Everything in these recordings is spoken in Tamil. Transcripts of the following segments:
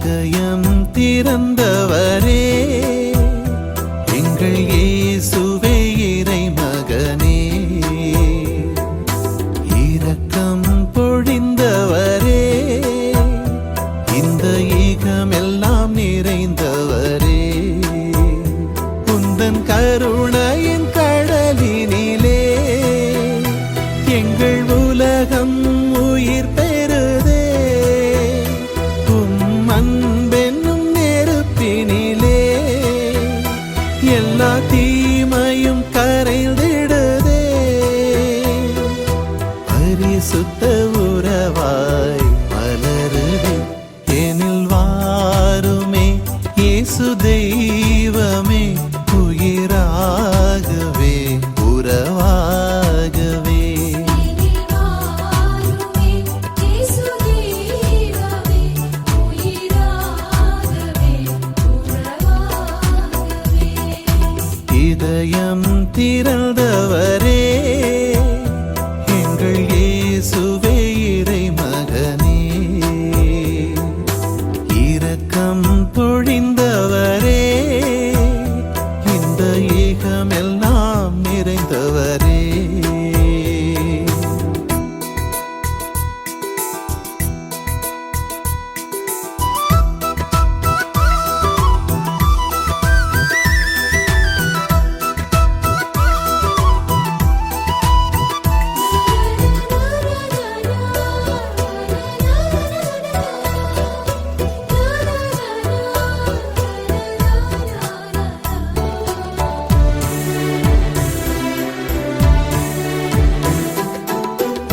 இதயம் திறந்தவரே எங்கள் இயேசுவே இறை மகனே, இரக்கம் பொழிந்தவரே இந்த ஈகமெல்லாம் நிறைந்தவரே, உந்தன் கருணையின் கடலினிலே எங்கள் உலகம் உயிர் பெறுதே, உம் அன்பென்னும் நெருப்பினிலே எல்லா தீமையும் கரைந்திடுதே, பரிசுத்த உறவாய் மலருதே எனில் வாருமே இயேசு தெய்வமே, உயிராகவே உறவாகவே. இதயம் திறந்தவரே எங்கள் இயேசுவே இறை மகனே, இரக்கம் பொழிந்தவரே இந்த ஈகமெல்லாம் நிறைந்தவரே.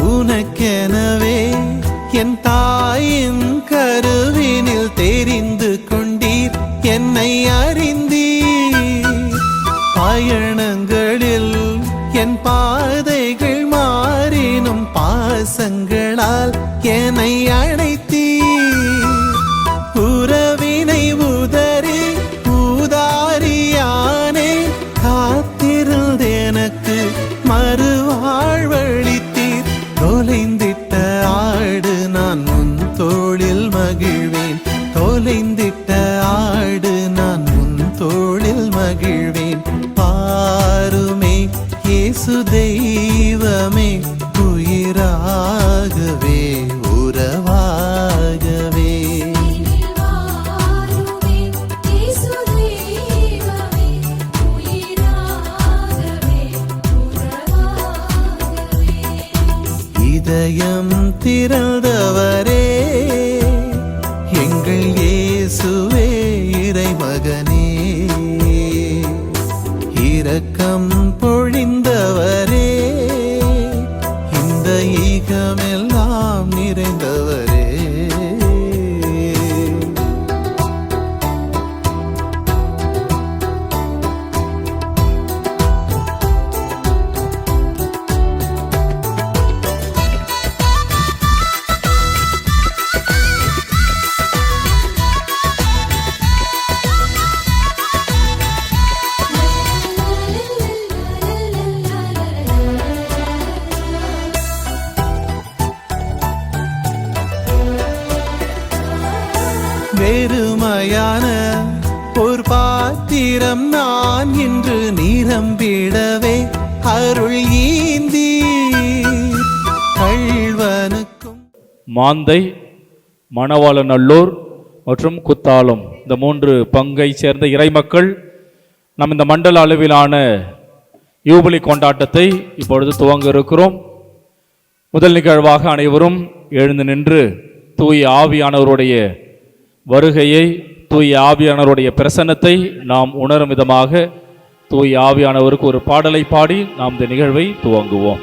உனக்கெனவே என் தாயின் கருவினில் தெரிந்து கொண்டீர், என்னை அறிந்தீர், பயணங்களில் என் பாதைகள் மாறினும் பாசங்களால் என்னை அழைத்தீர், உறவினை உதறி ஊதாரியானே காத்திருந்த எனக்கு மறுவாழ்வளித்தீர், தொலைந்திட்ட ஆடு நான் உன் தோளில் மகிழ்வேன், தொலைந்திட்ட ஆடு நான் உன் தோளில் மகிழ்வேன், பாருமே இயேசு தெய்வமே, உயிராகவே உறவாகவே. இதயம் திறந்தவரே எங்கள் இயேசுவே இறை மகனே, இரக்கம் பொழிந்தவரே இந்த ஈகமெல்லாம் நிறைந்தவரே. வெறுமையான ஒரு பாத்திரம் நான் இன்று நிரம்பிடவே அருள் ஈந்தி கள்வனுக்கும். மாந்தை, மணவாளநல்லூர் மற்றும் குத்தாலம் இந்த 3 பங்கை சேர்ந்த இறைமக்கள் நம் இந்த மண்டல அளவிலான யூபிலி கொண்டாட்டத்தை இப்பொழுது துவங்க இருக்கிறோம். முதல் நிகழ்வாக அனைவரும் எழுந்து நின்று தூய ஆவியானவருடைய வருகையை, தூய ஆவியானவருடைய பிரசன்னத்தை நாம் உணரும் விதமாக தூய ஆவியானவருக்கு ஒரு பாடலை பாடி நாம் இந்த நிகழ்வை துவங்குவோம்.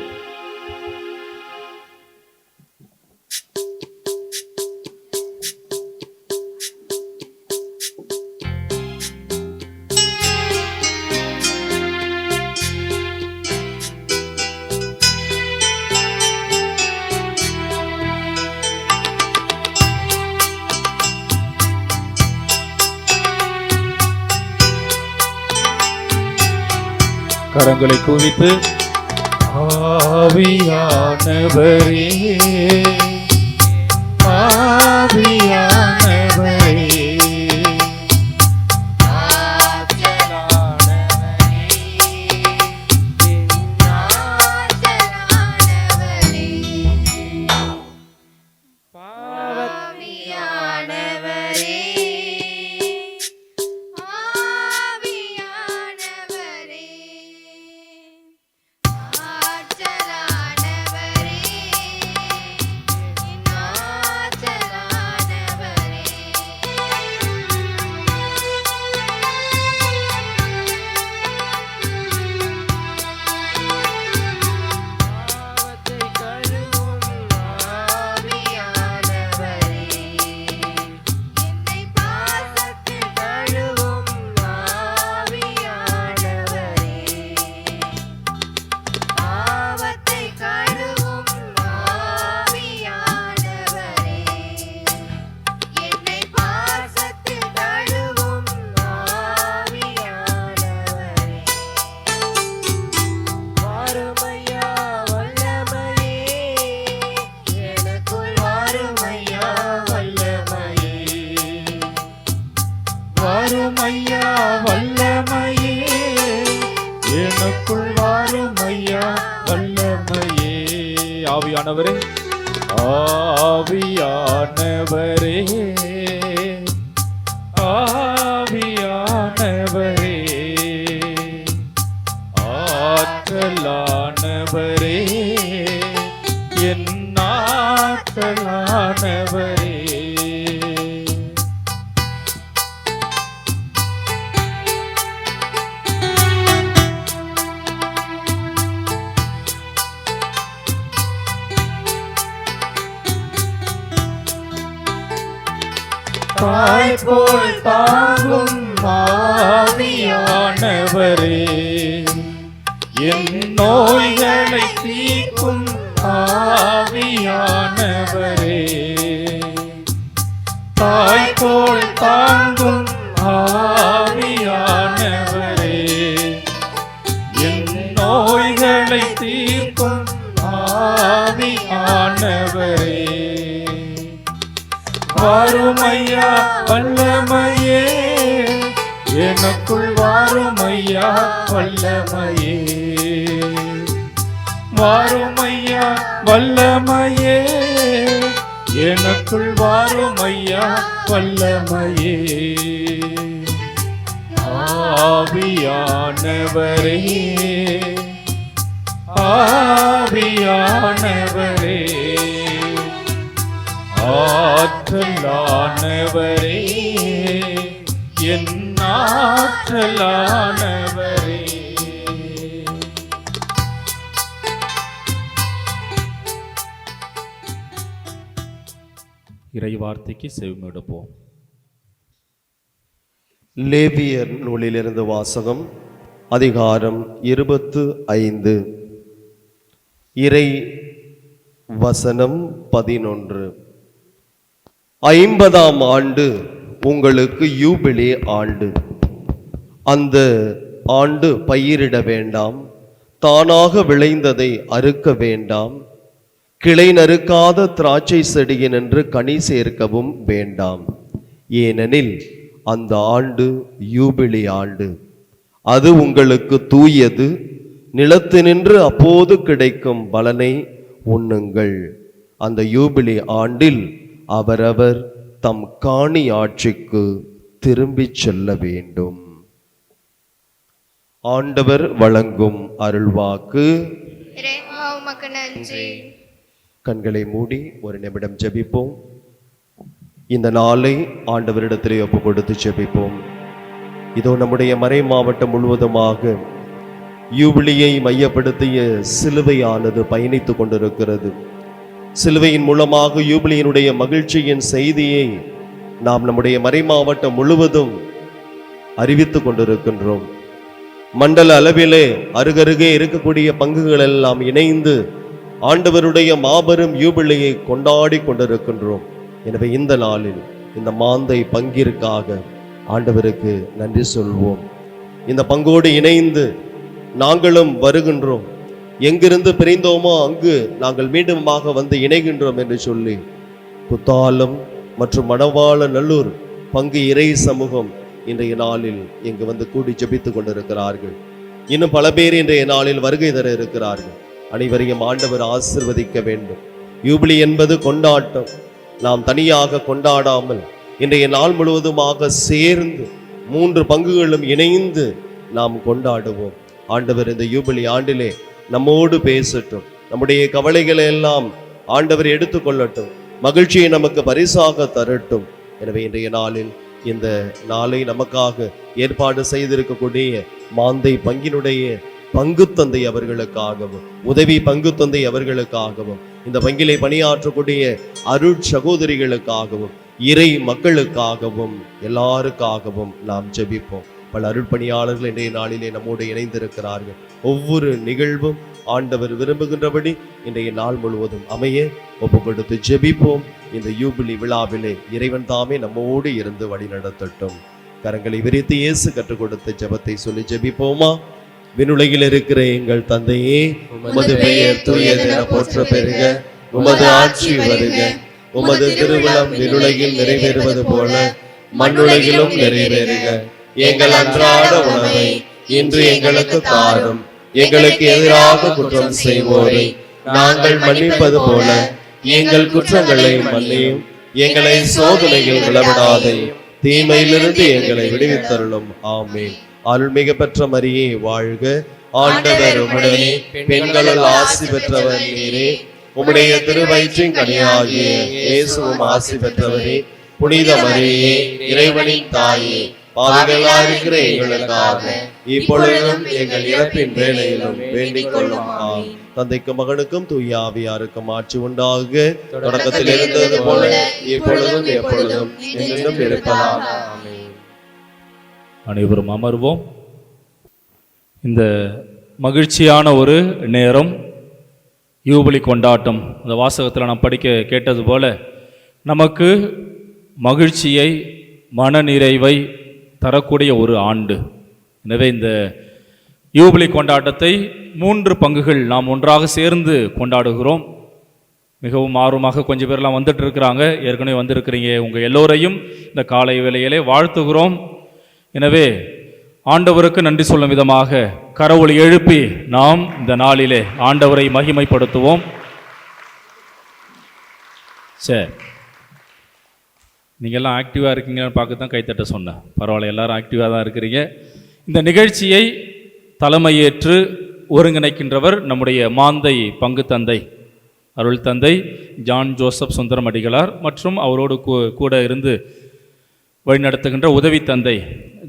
கரங்களை குவித்து ஆவியானவரே ஆவியானவரே வாரும் ஐயா வல்லமையே, எனக்குள் வாரும் ஐயா வல்லமையே. ஆவியானவரே, ஆவியானவரே, ஆவியானவரே, ஆற்றலானவரே, என் ஆற்றலானவரே. தாய் போல் தாங்கும் ஆவியானவரே, என் நோய்களை தீர்க்கும் ஆவியானவரே. தாய் போல் தாங்கும் ஆவியானவரே, என் நோய்களை தீர்க்கும் ஆவியானவரே. வாரும் ஐயா வல்லமையே, எனக்குள் வாரும் ஐயா வல்லமையே. வாரும் ஐயா வல்லமையே, எனக்குள் வாரும் ஐயா வல்லமையே. ஆவியானவரே, ஆவியானவரே, ஆற்றலானவரே, என் ஆற்றலானவரே. இறை வார்த்தைக்கு செவிமடுப்போம். லேவியர் நூலிலிருந்து வாசகம். அதிகாரம் 25. இறை வசனம் 11. 50ஆம் ஆண்டு உங்களுக்கு யூபிலி ஆண்டு. அந்த ஆண்டு பயிரிட வேண்டாம், தானாக விளைந்ததை அறுக்க வேண்டாம், கிளை நறுக்காத திராட்சை செடியினின்று கனி சேர்க்கவும் வேண்டாம். ஏனெனில் அந்த ஆண்டு யூபிலி ஆண்டு, அது உங்களுக்கு தூயது. நிலத்தினின்று அப்போது கிடைக்கும் பலனை உண்ணுங்கள். அந்த யூபிலி ஆண்டில் அவரவர் தம் காணி ஆட்சிக்கு திரும்பிச் செல்ல வேண்டும். ஆண்டவர் வழங்கும் அருள்வாக்கு. கண்களை மூடி ஒரு நிமிடம் ஜெபிப்போம். இந்த நாளை ஆண்டவரிடத்திலே ஒப்பு கொடுத்து ஜெபிப்போம். இதோ நம்முடைய மறை மாவட்டம் முழுவதுமாக யூபிலியை மையப்படுத்திய சிலுவையானது பயணித்துக் கொண்டிருக்கிறது. சிலுவையின் மூலமாக யூபிலியினுடைய மகிழ்ச்சியின் செய்தியை நாம் நம்முடைய மறை மாவட்டம் முழுவதும் அறிவித்துக் கொண்டிருக்கின்றோம். மண்டல அளவிலே அருகருகே இருக்கக்கூடிய பங்குகள் எல்லாம் இணைந்து ஆண்டவருடைய மாபெரும் யூபிலியை கொண்டாடி கொண்டிருக்கின்றோம். எனவே இந்த நாளில் இந்த மாந்தை பங்கிற்காக ஆண்டவருக்கு நன்றி சொல்வோம். இந்த பங்கோடு இணைந்து நாங்களும் வருகின்றோம். எங்கிருந்து பிரிந்தோமோ அங்கு நாங்கள் மீண்டுமாக வந்து இணைகின்றோம் என்று சொல்லி குத்தாலம் மற்றும் மணவாள நல்லூர் பங்கு இறை சமூகம் இன்றைய நாளில் இங்கு வந்து கூடி ஜெபித்துக் கொண்டிருக்கிறார்கள். இன்னும் பல பேர் இன்றைய நாளில் வருகை தர இருக்கிறார்கள். அனைவரையும் ஆண்டவர் ஆசிர்வதிக்க வேண்டும். யூபிலி என்பது கொண்டாட்டம். நாம் தனியாக கொண்டாடாமல் இன்றைய நாள் முழுவதுமாக சேர்ந்து 3 பங்குகளும் இணைந்து நாம் கொண்டாடுவோம். ஆண்டவர் இந்த யூபிலி ஆண்டிலே நம்மோடு பேசட்டும். நம்முடைய கவலைகளை எல்லாம் ஆண்டவர் எடுத்துக்கொள்ளட்டும். மகிழ்ச்சியை நமக்கு பரிசாக தரட்டும். எனவே இன்றைய நாளில் இந்த நாளை நமக்காக ஏற்பாடு செய்திருக்கக்கூடிய மாந்தை பங்கினுடைய பங்கு தந்தை அவர்களுக்காகவும் உதவி பங்கு தந்தை அவர்களுக்காகவும் இந்த பங்கிலே பணியாற்றக்கூடிய அருட் சகோதரிகளுக்காகவும் இறை மக்களுக்காகவும் எல்லாருக்காகவும் நாம் ஜெபிப்போம். பல அருட்பணியாளர்கள் இன்றைய நாளிலே நம்மோடு இணைந்திருக்கிறார்கள். ஒவ்வொரு நிகழ்வும் ஆண்டவர் விரும்புகின்றபடி இன்றைய நாள் முழுவதும் அமைய ஒப்பு கொடுத்து ஜெபிப்போம். இந்த யூபிலி விழாவிலே இறைவன் தாமே நம்மோடு இருந்து வழி நடத்தட்டும். கரங்களை விரித்து இயேசு கற்றுக் கொடுத்த ஜெபத்தை சொல்லி ஜெபிப்போமா? விண்ணுலகில் இருக்கிற எங்கள் தந்தையே, உமது பெயர் தூயதென போற்ற பெறுக. உமது ஆட்சி வருக. உமது திருவுளம் விண்ணுலகில் நிறைவேறுவது போல மண்ணுலகிலும் நிறைவேறுக. எங்கள் அன்றாட உணவை இன்று எங்களுக்கு தாரும். எங்களுக்கு எதிராக குற்றம் செய்வோரை நாங்கள் மன்னிப்பது போல எங்கள் குற்றங்களை மன்னியும். எங்களை சோதனையில் விழவிடாதே, தீமையிலிருந்து எங்களை விடுவித்தருளும். ஆமென். அருள்மிகு பெற்ற மரியே வாழ்க. ஆண்டவர் உம்முடனே, பெண்களுள் ஆசி பெற்றவர் நீரே. உம்முடைய திருவயிற்றின் கனியாகிய இயேசுவும் ஆசி பெற்றவரே. புனித மரியே, இறைவனின் தாயே, பாவிகளாய் இருக்கிற எங்களுக்காக இப்பொழுதும் எங்கள் இறப்பின் வேளையிலும் வேண்டிக் கொள்ளும். ஆமென். தந்தைக்கும் மகனுக்கும் தூய ஆவியாருக்கும் ஆட்சி உண்டாக, தொடக்கத்தில் இருந்தது போல இப்பொழுதும் எப்பொழுதும் என்றும் இருப்பதாக. ஆமென். அனைவரும் அமர்வோம். இந்த மகிழ்ச்சியான ஒரு நேரம், யூபிலி கொண்டாட்டம். இந்த வாசகத்தில் நாம் படிக்க கேட்டது போல நமக்கு மகிழ்ச்சியை, மனநிறைவை தரக்கூடிய ஒரு ஆண்டு. எனவே இந்த யூபிலி கொண்டாட்டத்தை 3 பங்குகள் நாம் ஒன்றாக சேர்ந்து கொண்டாடுகிறோம். மிகவும் ஆர்வமாக கொஞ்சம் பேர்லாம் வந்துட்டு இருக்கிறாங்க, ஏற்கனவே வந்திருக்கிறீங்க. உங்கள் எல்லோரையும் இந்த காலை வேளையிலே வாழ்த்துகிறோம். எனவே ஆண்டவருக்கு நன்றி சொல்லும் விதமாக கரவொலி எழுப்பி நாம் இந்த நாளிலே ஆண்டவரை மகிமைப்படுத்துவோம். சரி, நீங்கள் எல்லாம் ஆக்டிவாக இருக்கீங்கன்னு பார்க்க தான் கைத்தட்ட சொன்னேன். பரவாயில்ல, எல்லாரும் ஆக்டிவாக தான் இருக்கிறீங்க. இந்த நிகழ்ச்சியை தலைமையேற்று ஒருங்கிணைக்கின்றவர் நம்முடைய மாந்தை பங்கு தந்தை அருள் தந்தை ஜான் ஜோசப் சுந்தரம் அடிகளார் மற்றும் அவரோடு கூட இருந்து வழிநடத்துகின்ற உதவி தந்தை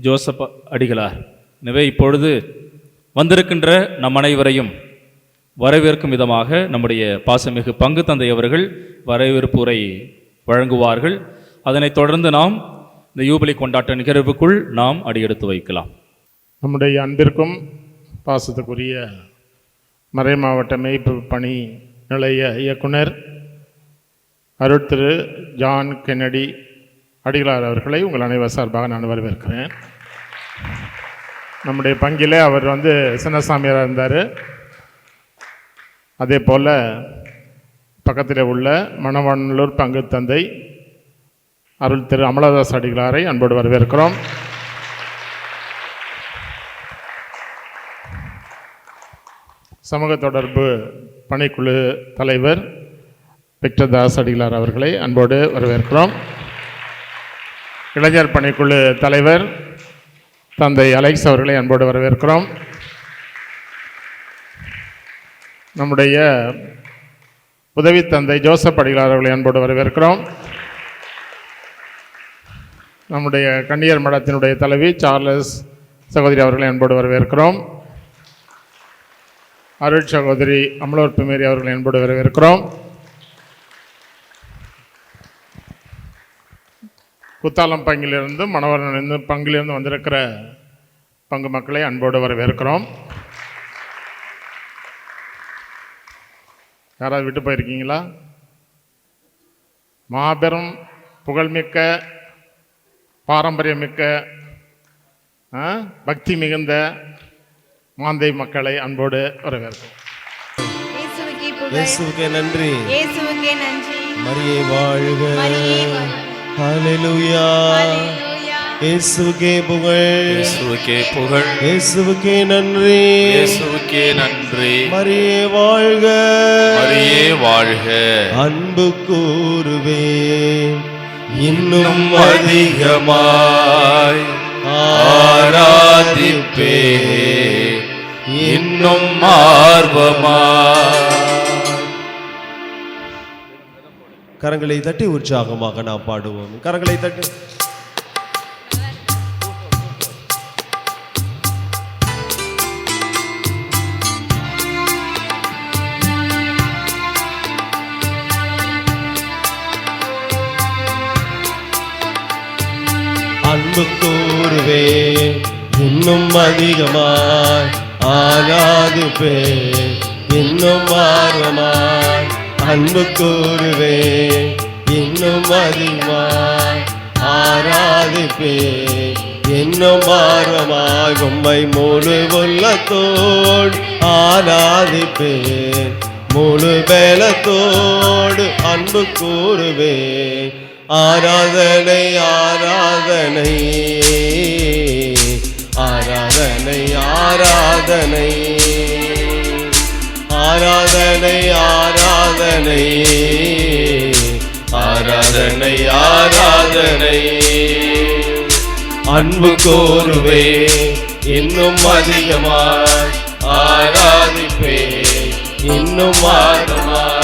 ஜோசப் அடிகளார். எனவே இப்பொழுது வந்திருக்கின்ற நம் அனைவரையும் வரவேற்கும் விதமாக நம்முடைய பாசமிகு பங்கு தந்தை அவர்கள் வரவேற்பு உரை வழங்குவார்கள். அதனைத் தொடர்ந்து நாம் இந்த யூபிலி கொண்டாட்ட நிகழ்வுக்குள் நாம் அடியெடுத்து வைக்கலாம். நம்முடைய அன்பிற்கும் பாசத்துக்குரிய மறை மாவட்ட மேய்ப்பு பணி நிலைய இயக்குனர் அருள் திரு ஜான் கென்னடி அடிகளார் அவர்களை உங்கள் அனைவர் சார்பாக நான் வரவேற்கிறேன். நம்முடைய பங்கிலே அவர் சின்னசாமியாராக இருந்தார். அதே போல் பக்கத்தில் உள்ள மணவாளூர் பங்கு தந்தை அருள் திரு அமலதாஸ் அடிகளாரை அன்போடு வரவேற்கிறோம். சமூக தொடர்பு பணிக்குழு தலைவர் விக்டர் தாஸ் அடிகளார் அவர்களை அன்போடு வரவேற்கிறோம். இளைஞர் பணிக்குழு தலைவர் தந்தை அலெக்ஸ் அவர்களை அன்போடு வரவேற்கிறோம். நம்முடைய உதவி தந்தை ஜோசப் அடிகளார் அவர்களை அன்போடு வரவேற்கிறோம். நம்முடைய கன்னியர் மடத்தினுடைய தலைவி சார்லஸ் சகோதரி அவர்களை அன்போடு வரவேற்கிறோம். அருள் சகோதரி அமலோர் பிமேரி அவர்களை அன்போடு வரவேற்கிறோம். குத்தாலம் பங்கிலிருந்து மணவரனிலிருந்து பங்கிலிருந்து வந்திருக்கிற பங்கு மக்களை அன்போடு வரவேற்கிறோம். யாராவது விட்டு போயிருக்கீங்களா? மாபெரும் புகழ்மிக்க பாரம்பரியமிக்க பக்தி மிகுந்த மாந்தை மக்களை அன்போடு வரவேற்கிறோம். இயேசுவுக்கே நன்றி. இயேசுவுக்கே நன்றி. மரியே வாழ்க. ஹல்லேலூயா. இயேசுவுக்கே புகழ். இயேசுவுக்கே புகழ். இயேசுவுக்கே நன்றி. இயேசுவுக்கே நன்றி. மரியே வாழ்க. மரியே வாழ்க. அன்பு கூறுவேன் இன்னும் அதிகமாய் ஆராதிப்பே இன்னும் ஆர்வமாய். கரங்களை தட்டி உற்சாகமாக நாம் பாடுவோம். கரங்களை தட்டி. அன்பு கூறுவேன் இன்னும் அதிகமாய் ஆராதிப்பேன் இன்னும் ஆர்வமாய். அன்பு கூறுவேன் இன்னும் அதிகமாய் ஆராதிப்பேன் இன்னும் ஆர்வமாய். உம்மை முழு உள்ளத்தோடு ஆராதிப்பேன் முழு பலத்தோடு. அன்பு கூறுவேன் ஆராதனை ஆராதனை ஆராதனை ஆராதனை ஆராதனை ஆராதனை ஆராதனை ஆராதனை அன்பு கோருவே இன்னும் அதிகமாய் ஆராதிப்பே இன்னும் ஆர்வமாய்.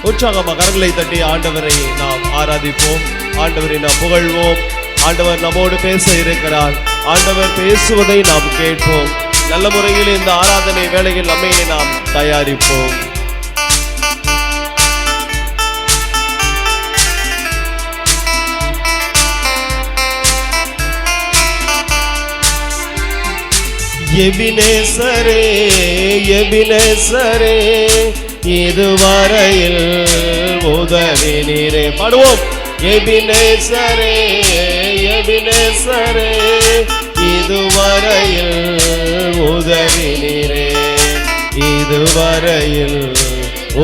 உற்சாகமாக கரங்களை தட்டி ஆண்டவரை நாம் ஆராதிப்போம், ஆண்டவரை நாம் புகழ்வோம். ஆண்டவர் நம்மோடு பேச இருக்கிறார், ஆண்டவர் பேசுவதை நாம் கேட்போம். நல்ல முறையில் இந்த ஆராதனை வேளையில் நம்மை நாம் தயாரிப்போம். எபினேசரே எபினேசரே இதுவரையில் உதவி நீரே. பாடுவோம். எபினேசரே எபினேசரே இதுவரையில் உதவி நீரே, இதுவரையில்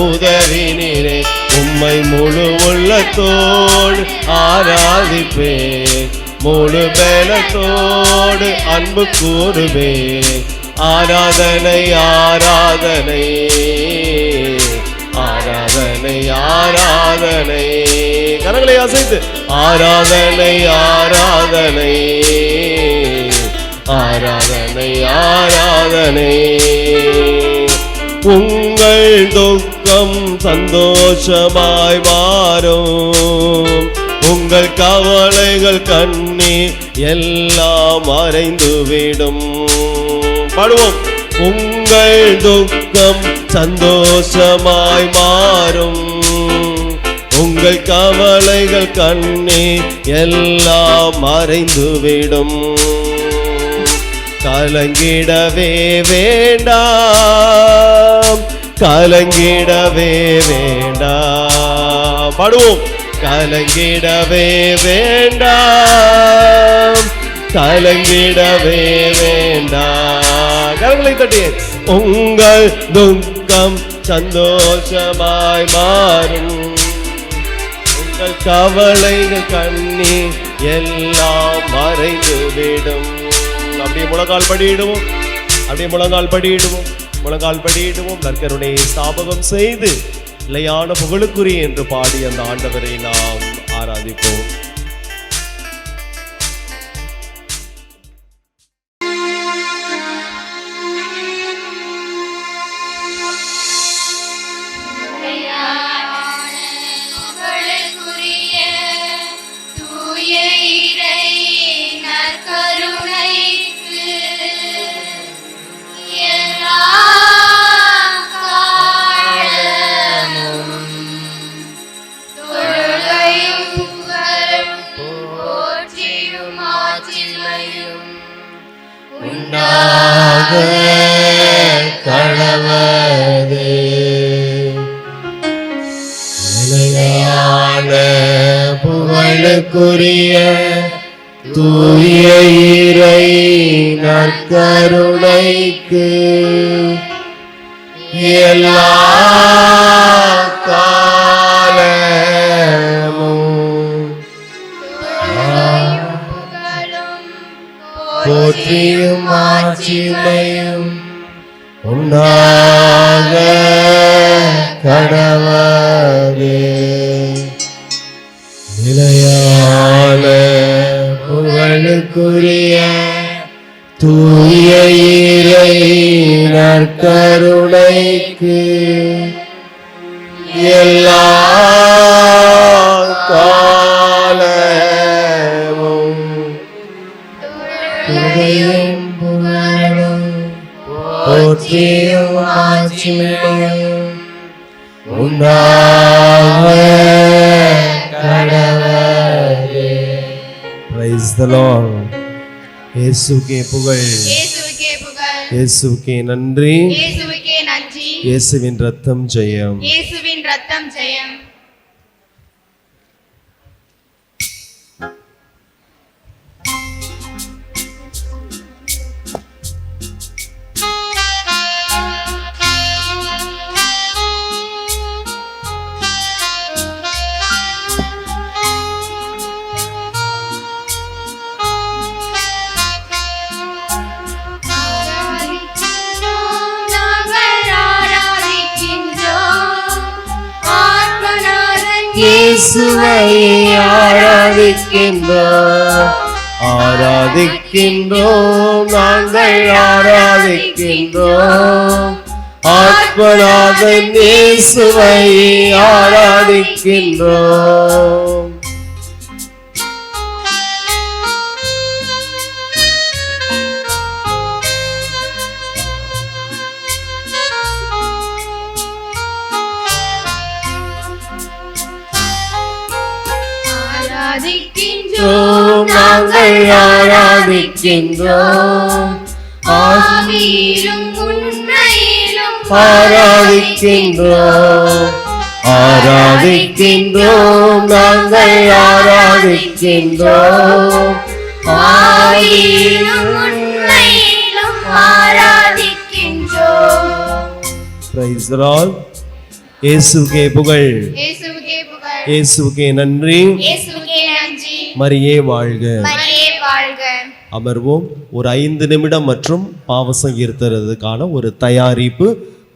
உதவி நீரே. உம்மை முழு உள்ளத்தோடு ஆராதிப்பே, முழு பலத்தோடு அன்பு கூறுவே. ஆராதனை ஆராதனை ஆராதனை ஆராதனை. கரங்களை அசைத்து ஆராதனை ஆராதனை ஆராதனை ஆராதனை. உங்கள் துக்கம் சந்தோஷமாய் மாறும், உங்கள் கவலைகள் கண்ணீர் எல்லாம் மறைந்துவிடும். பாடுவோம். உங்கள் துக்கம் சந்தோஷமாய் மாறும், உங்கள் கவலைகள் கண்ணீர் எல்லாம் மறைந்துவிடும். கலங்கிடவே வேண்டாம், கலங்கிடவே வேண்டாம். பாடுவோம். கலங்கிடவே வேண்டாம், கலங்கிடவே வேண்டாம். கரங்களை தட்டி. உங்கள் துக்கம் சந்தோஷமாய் மாறும், உங்கள் கவலைகள் கண்ணீர் எல்லாம் மறைந்துவிடும். அப்படியே முழங்கால் படியிடுவோம், அப்படியே முழங்கால் படியிடுவோம், முழங்கால் படியிடுவோம். நற்கருணை ஸ்தாபகம் செய்து நிலையான புகழுக்குரிய என்று பாடி அந்த ஆண்டவரை நாம் ஆராதிப்போம். கடவதே நிலையான புகழுக்குரிய தூய இறை நற்கருணைக்கு எல்லா காலமும் போற்றியும் ஆட்சிமையும் உண்டாக கடவதே. நிலையான புகழுக்குரிய தூய இறை நற்கருணைக்கு எல்லா காலமும் துதியும் புகழும் போற்றியும் ஆட்சிமையும் உண்டாக கடவதே. Praise the Lord. இயேசுவுக்கே புகழ், இயேசுவுக்கே நன்றி, இயேசுவின் ரத்தம் ஜெயம், இயேசுவின் ரத்தம் ஜெயம். இயேசுவை ஆராதிக்கின்றோம், ஆராதிக்கின்றோம், நாங்கள் ஆராதிக்கின்றோம். ஆத்மநாதன் இயேசுவை ஆராதிக்கின்றோம். ஆராதிக்கின்றோம் நாங்கள் ஆராதிக்கின்றோம், ஆவியிலும் உண்மையிலும் ஆராதிக்கின்றோம், ஆராதிக்கின்றோம், நாங்கள் ஆராதிக்கின்றோம். ஆவியிலும் உண்மையிலும் ஆராதிக்கின்றோம். Praise the Lord. இயேசுவுக்கே புகழ், இயேசுவுக்கே புகழ், இயேசுவுக்கே நன்றி. இயேசுவுக்கே நன்றி. மரியே வாழ்க. மரியே வாழ்க. அமர்வோம். ஒரு 5 நிமிடம் மற்றும் பாவ சங்கீர்த்தனத்துக்கான ஒரு தயாரிப்பு.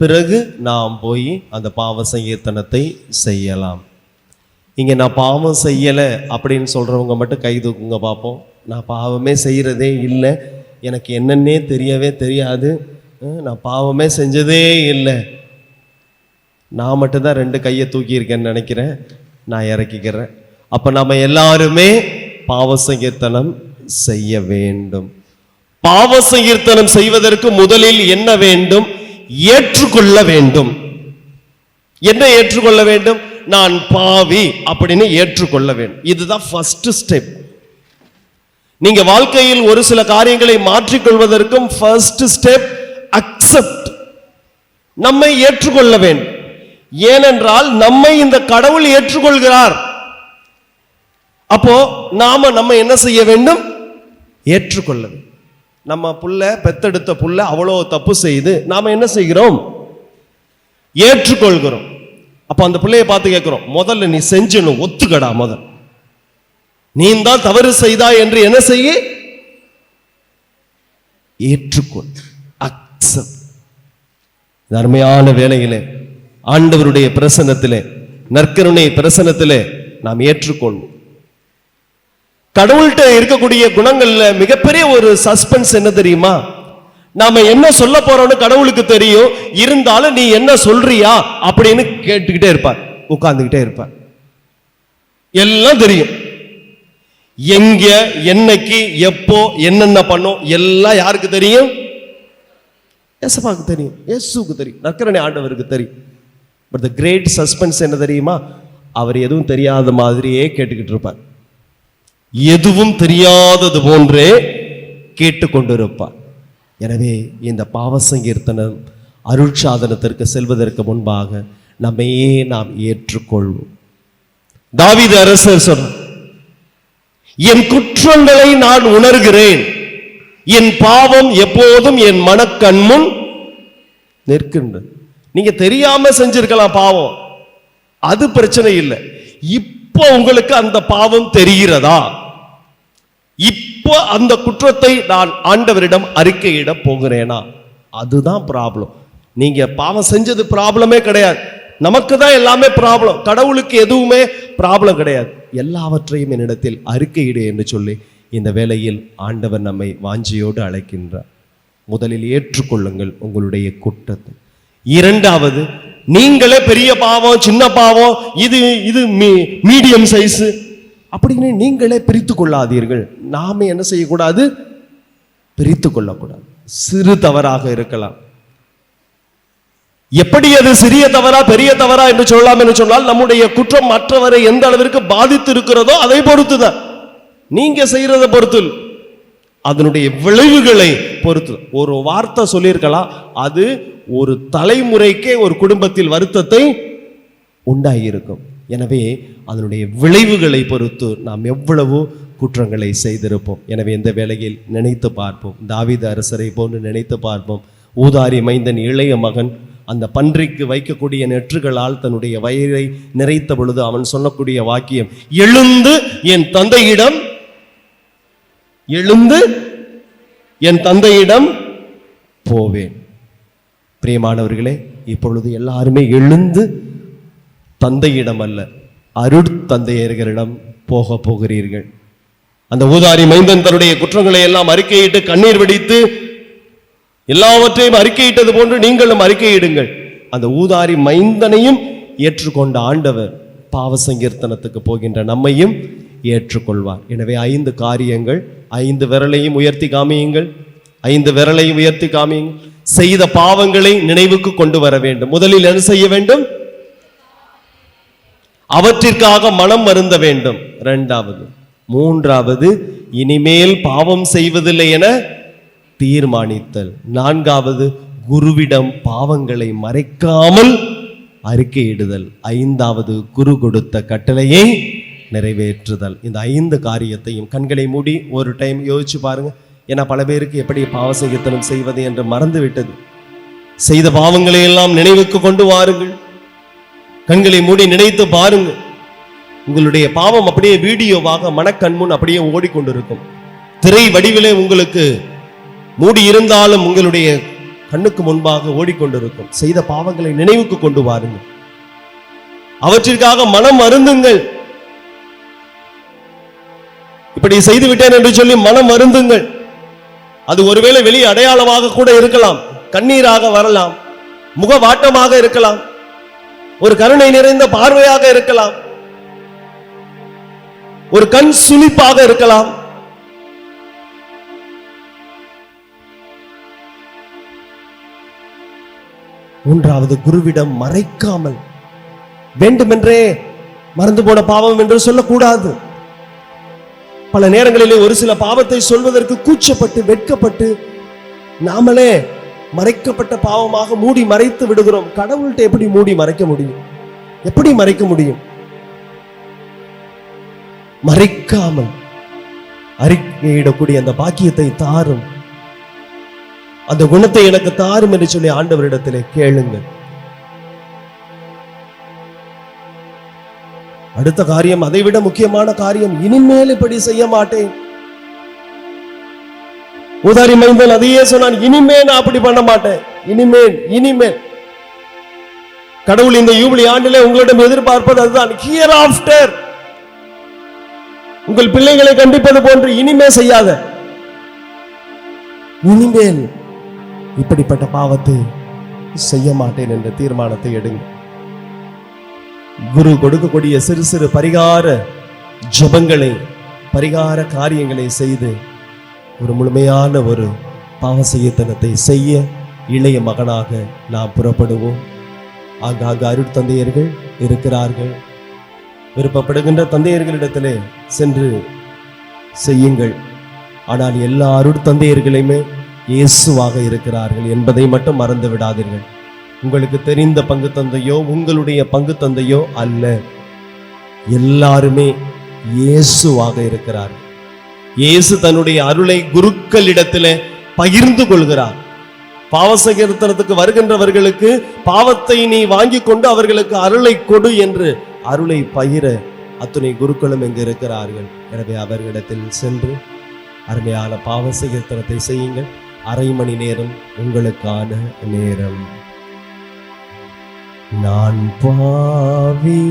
பிறகு நாம் போய் அந்த பாவ சங்கீர்த்தனத்தை செய்யலாம். இங்கே நான் பாவம் செய்யலை அப்படின்னு சொல்கிறவங்க மட்டும் கை தூக்குங்க பார்ப்போம். நான் பாவமே செய்கிறதே இல்லை, எனக்கு என்னன்னே தெரியவே தெரியாது, நான் பாவமே செஞ்சதே இல்லை. நான் மட்டும்தான் 2 கையை தூக்கியிருக்கேன்னு நினைக்கிறேன். நான் இறக்கிக்கிறேன். அப்போ நம்ம எல்லாருமே பாவ சங்கீர்த்தனம் செய்ய வேண்டும். பாவ சங்கீர்த்தனம் செய்வதற்கு முதலில் என்ன வேண்டும்? ஏற்றுக்கொள்ள வேண்டும். என்ன ஏற்றுக்கொள்ள வேண்டும்? நான் பாவி அப்படின்னு ஏற்றுக்கொள்ள வேண்டும். இதுதான் ஃபர்ஸ்ட் ஸ்டெப். நீங்க வாழ்க்கையில் ஒரு சில காரியங்களை மாற்றிக்கொள்வதற்கும் ஃபர்ஸ்ட் ஸ்டெப் அக்செப்ட். நம்மை ஏற்றுக்கொள்ள வேண்டும். ஏனென்றால் நம்மை இந்த கடவுள் ஏற்றுக்கொள்கிறார். அப்போ நம்ம என்ன செய்ய வேண்டும்? ஏற்றுக்கொள்ள வேண்டும். நம்ம புள்ள, பெத்தெடுத்த புள்ள அவ்வளோ தப்பு செய்து நாம என்ன செய்கிறோம்? ஏற்றுக்கொள்கிறோம். அப்ப அந்த பிள்ளையை பார்த்து கேட்கிறோம், முதல்ல நீ செஞ்சணும், ஒத்துக்கடா, முதல் நீ தான் தவறு செய்தா என்று என்ன செய்ய? ஏற்றுக்கொள், அக்செப்ட். அருமையான வேளையிலே ஆண்டவருடைய பிரசன்னத்திலே, நற்கருணை பிரசன்னத்திலே நாம் ஏற்றுக்கொள்வோம். கடவுள்கிட்ட இருக்கக்கூடிய குணங்கள்ல மிகப்பெரிய ஒரு சஸ்பென்ஸ் என்ன தெரியுமா? நாம என்ன சொல்ல போறோம்னு கடவுளுக்கு தெரியும். இருந்தாலும் நீ என்ன சொல்றியா அப்படின்னு கேட்டுக்கிட்டே இருப்பார், உட்கார்ந்துகிட்டே இருப்பார். எல்லாம் தெரியும். எங்க, என்னைக்கு, எப்போ, என்னென்ன பண்ணும் எல்லாம் யாருக்கு தெரியும்? இயேசுவுக்கு தெரியும், இயேசுவுக்கு தெரியும், நற்கருணை ஆண்டவருக்கு தெரியும். பட் தி கிரேட் சஸ்பென்ஸ் என்ன தெரியுமா? அவர் எதுவும் தெரியாத மாதிரியே கேட்டுக்கிட்டு இருப்பார். எதுவும் தெரியாதது போன்றே கேட்டுக்கொண்டிருப்பார். எனவே இந்த பாவ சங்கீர்த்தனம் அருட்சாதனத்திற்கு செல்வதற்கு முன்பாக நம்மையே நாம் ஏற்றுக்கொள்வோம். தாவீது அரசர் சொன்னார், என் குற்றங்களை நான் உணர்கிறேன், என் பாவம் எப்போதும் என் மனக்கண்முன் நிற்கின்றது. நீங்க தெரியாம செஞ்சிருக்கலாம் பாவம், அது பிரச்சனை இல்லை. இப்போ உங்களுக்கு அந்த பாவம் தெரிகிறதா? இப்போ அந்த குற்றத்தை நான் ஆண்டவரிடம் அறிக்கையிட போகிறேனா? அதுதான் ப்ராப்ளம். நீங்க பாவம் செஞ்சது ப்ராப்ளமே கிடையாது, நமக்கு தான் எல்லாமே ப்ராப்ளம். கடவுளுக்கு எதுவுமே ப்ராப்ளம் கிடையாது. எல்லாவற்றையும் என்னிடத்தில் அறிக்கையிடு என்று சொல்லி இந்த வேளையில் ஆண்டவர் நம்மை வாஞ்சியோடு அழைக்கின்றார். முதலில் ஏற்றுக்கொள்ளுங்கள் உங்களுடைய குற்றத்தை. இரண்டாவது, நீங்களே பெரிய பாவம், சின்ன பாவம், இது மீடியம் சைஸ் அப்படின்னு நீங்களே பிரித்து கொள்ளாதீர்கள். நாம என்ன செய்யக்கூடாது? பிரித்து கொள்ளக்கூடாது. சிறு தவறாக இருக்கலாம். எப்படி அது சிறிய தவறா பெரிய தவறா என்று சொல்லலாம் என்று சொன்னால், நம்முடைய குற்றம் மற்றவரை எந்த அளவிற்கு பாதித்து இருக்கிறதோ அதை பொறுத்துதான். நீங்க செய்யறதை பொறுத்து, அதனுடைய விளைவுகளை பொறுத்து. ஒரு வார்த்தை சொல்லியிருக்கலாம், அது ஒரு தலைமுறைக்கே ஒரு குடும்பத்தில் வருத்தத்தை உண்டாகியிருக்கும். எனவே அதனுடைய விளைவுகளை பொறுத்து நாம் எவ்வளவு குற்றங்களை செய்திருப்போம். எனவே இந்த வேளையில் நினைத்து பார்ப்போம். தாவீது அரசரை போன்று நினைத்து பார்ப்போம். ஊதாரி மைந்தன் இளைய மகன் அந்த பன்றிக்கு வைக்கக்கூடிய நெற்றுகளால் தன்னுடைய வயிறை நிறைத்த பொழுது அவன் சொல்லக்கூடிய வாக்கியம், எழுந்து என் தந்தையிடம் போவேன். பிரியமானவர்களே, இப்பொழுது எல்லாருமே எழுந்து தந்தையிடம் அல்ல, அருட்தந்தையர்களிடம் போகிறீர்கள். அந்த ஊதாரி மைந்தன் தன்னுடைய குற்றங்களை எல்லாம் அறிக்கையிட்டு கண்ணீர் வெடித்து எல்லாவற்றையும் அறிக்கையிட்டது போன்று நீங்களும் அறிக்கையிடுங்கள். அந்த ஊதாரி மைந்தனையும் ஏற்றுக்கொண்ட ஆண்டவர் பாவ சங்கீர்த்தனத்துக்கு போகின்ற நம்மையும் ஏற்றுக்கொள்வார். எனவே 5 காரியங்கள், 5 விரலையும் உயர்த்தி காமியுங்கள். 5 விரலையும் உயர்த்தி காமியுங்கள். செய்த பாவங்களை நினைவுக்கு கொண்டு வர வேண்டும். முதலில் என்ன செய்ய வேண்டும்? அவற்றிற்காக மனம் வருந்த வேண்டும். 2வது, 3வது, இனிமேல் பாவம் செய்வதில்லை என தீர்மானித்தல். 4வது, குருவிடம் பாவங்களை மறைக்காமல் அறிக்கையிடுதல். 5வது, குரு கொடுத்த கட்டளையை நிறைவேற்றுதல். இந்த 5 காரியத்தையும் கண்களை மூடி ஒரு டைம் யோசிச்சு பாருங்க. ஏன்னா பல பேருக்கு எப்படி பாவ சங்கீர்த்தனம் செய்வது என்று மறந்து விட்டது. செய்த பாவங்களை எல்லாம் நினைவுக்கு கொண்டு வாருங்கள். கண்களை மூடி நினைத்து பாருங்கள். உங்களுடைய பாவம் அப்படியே வீடியோவாக மனக்கண்முன் அப்படியே ஓடிக்கொண்டிருக்கும். திரை வடிவிலே உங்களுக்கு மூடி இருந்தாலும் உங்களுடைய கண்ணுக்கு முன்பாக ஓடிக்கொண்டிருக்கும். செய்த பாவங்களை நினைவுக்கு கொண்டு வாருங்கள். அவற்றிற்காக மனம் வருந்துங்கள். இப்படி செய்து விட்டேன் என்று சொல்லி மனம் வருந்துங்கள். அது ஒருவேளை வெளி அடையாளமாக கூட இருக்கலாம், கண்ணீராக வரலாம், முகவாட்டமாக இருக்கலாம், ஒரு கருணை நிறைந்த பார்வையாக இருக்கலாம், ஒரு கண் சுளிப்பாக இருக்கலாம். மூன்றாவது, குருவிடம் மறைக்காமல், வேண்டுமென்றே மறந்து போன பாவம் என்று சொல்லக்கூடாது. பல நேரங்களிலே ஒரு சில பாவத்தை சொல்வதற்கு கூச்சப்பட்டு வெட்கப்பட்டு நாமளே மறைக்கப்பட்ட பாவமாக மூடி மறைத்து விடுகிறோம். கடவுள்கிட்ட எப்படி மூடி மறைக்க முடியும்? எப்படி மறைக்க முடியும்? மறைக்காமல் அறிக்கையிடக்கூடிய அந்த பாக்கியத்தை தாரும், அந்த குணத்தை எனக்கு தாரும் என்று சொல்லி ஆண்டவரிடத்திலே கேளுங்கள். அடுத்த காரியம், அதைவிட முக்கியமான காரியம், இனிமேல் இப்படி செய்ய மாட்டேன். ஊதாரி மைந்தன் அதையே சொன்னான், இனிமேல் நான் அப்படி பண்ண மாட்டேன். இனிமேல் கடவுள் இந்த யூபிலி ஆண்டிலே உங்களிடம் எதிர்பார்ப்பது அதுதான். ஹியர் ஆஃப்டர், உங்கள் பிள்ளைகளை கண்டிப்பது போன்று இனிமே செய்யாத. இனிமேல் இப்படிப்பட்ட பாவத்தை செய்ய மாட்டேன் என்ற தீர்மானத்தை எடுங்க. குரு கொடுக்கக்கூடிய சிறு சிறு பரிகார ஜபங்களை, பரிகார காரியங்களை செய்து ஒரு முழுமையான ஒரு பாவ சங்கீர்த்தனத்தை செய்ய இளைய மகனாக நாம் புறப்படுவோம். ஆங்காங்கு அருட்தந்தையர்கள் இருக்கிறார்கள். விருப்பப்படுகின்ற தந்தையர்களிடத்திலே சென்று செய்யுங்கள். ஆனால் எல்லா அருட்தந்தையர்களுமே இயேசுவாக இருக்கிறார்கள் என்பதை மட்டும் மறந்து விடாதீர்கள். உங்களுக்கு தெரிந்த பங்கு தந்தையோ உங்களுடைய பங்கு தந்தையோ அல்ல, எல்லாருமே இயேசுவாக இருக்கிறார்கள். இயேசு தன்னுடைய அருளை குருக்களிடத்திலே பகிர்ந்து கொள்கிறார். பாவ சங்கீர்த்தனத்துக்கு வருகின்றவர்களுக்கு பாவத்தை நீ வாங்கி கொண்டு அவர்களுக்கு அருளை கொடு என்று அருளை பகிர அத்துணை குருக்களும் இங்கு இருக்கிறார்கள். எனவே அவர்களிடத்தில் சென்று அருமையான பாவ சங்கீர்த்தனத்தை செய்யுங்கள். அரை மணி நேரம் உங்களுக்கான நேரம். நான் பாவி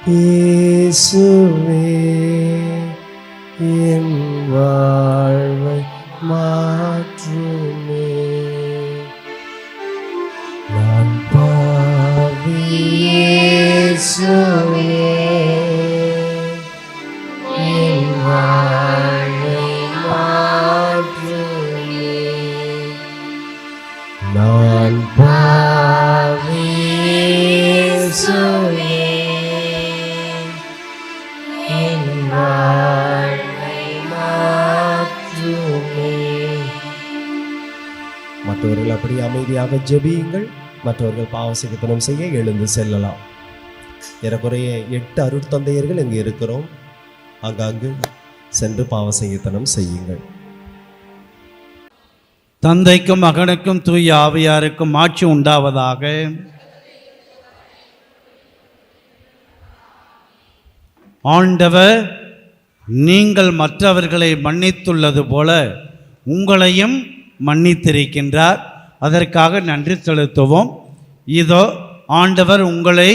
இயேசுவே, என் வாழ்வை மாற்றுமே. நான் பாவி இயேசுவே, என் வாழ்வை மாற்றுமே. நான் பாவி இயேசுவே, என் வாழ்வை மாற்றுமே. மற்றவர்கள் அப்படி அமைதியாக ஜெபியுங்கள். மற்றவர்கள் பாவ சங்கீர்த்தனம் செய்ய எழுந்து செல்லலாம். ஏறக்குறைய 8 அருட்தந்தையர்கள் இங்கு இருக்கிறோம். அங்காங்கு சென்று பாவ சங்கீர்த்தனம் செய்யுங்கள். தந்தைக்கும் மகனுக்கும் தூய ஆவியாருக்கும் ஆட்சி உண்டாவதாக. ஆண்டவர், நீங்கள் மற்றவர்களை மன்னித்துள்ளது போல உங்களையும் மன்னித்திருக்கின்றார். அதற்காக நன்றி செலுத்துவோம். இதோ ஆண்டவர் உங்களை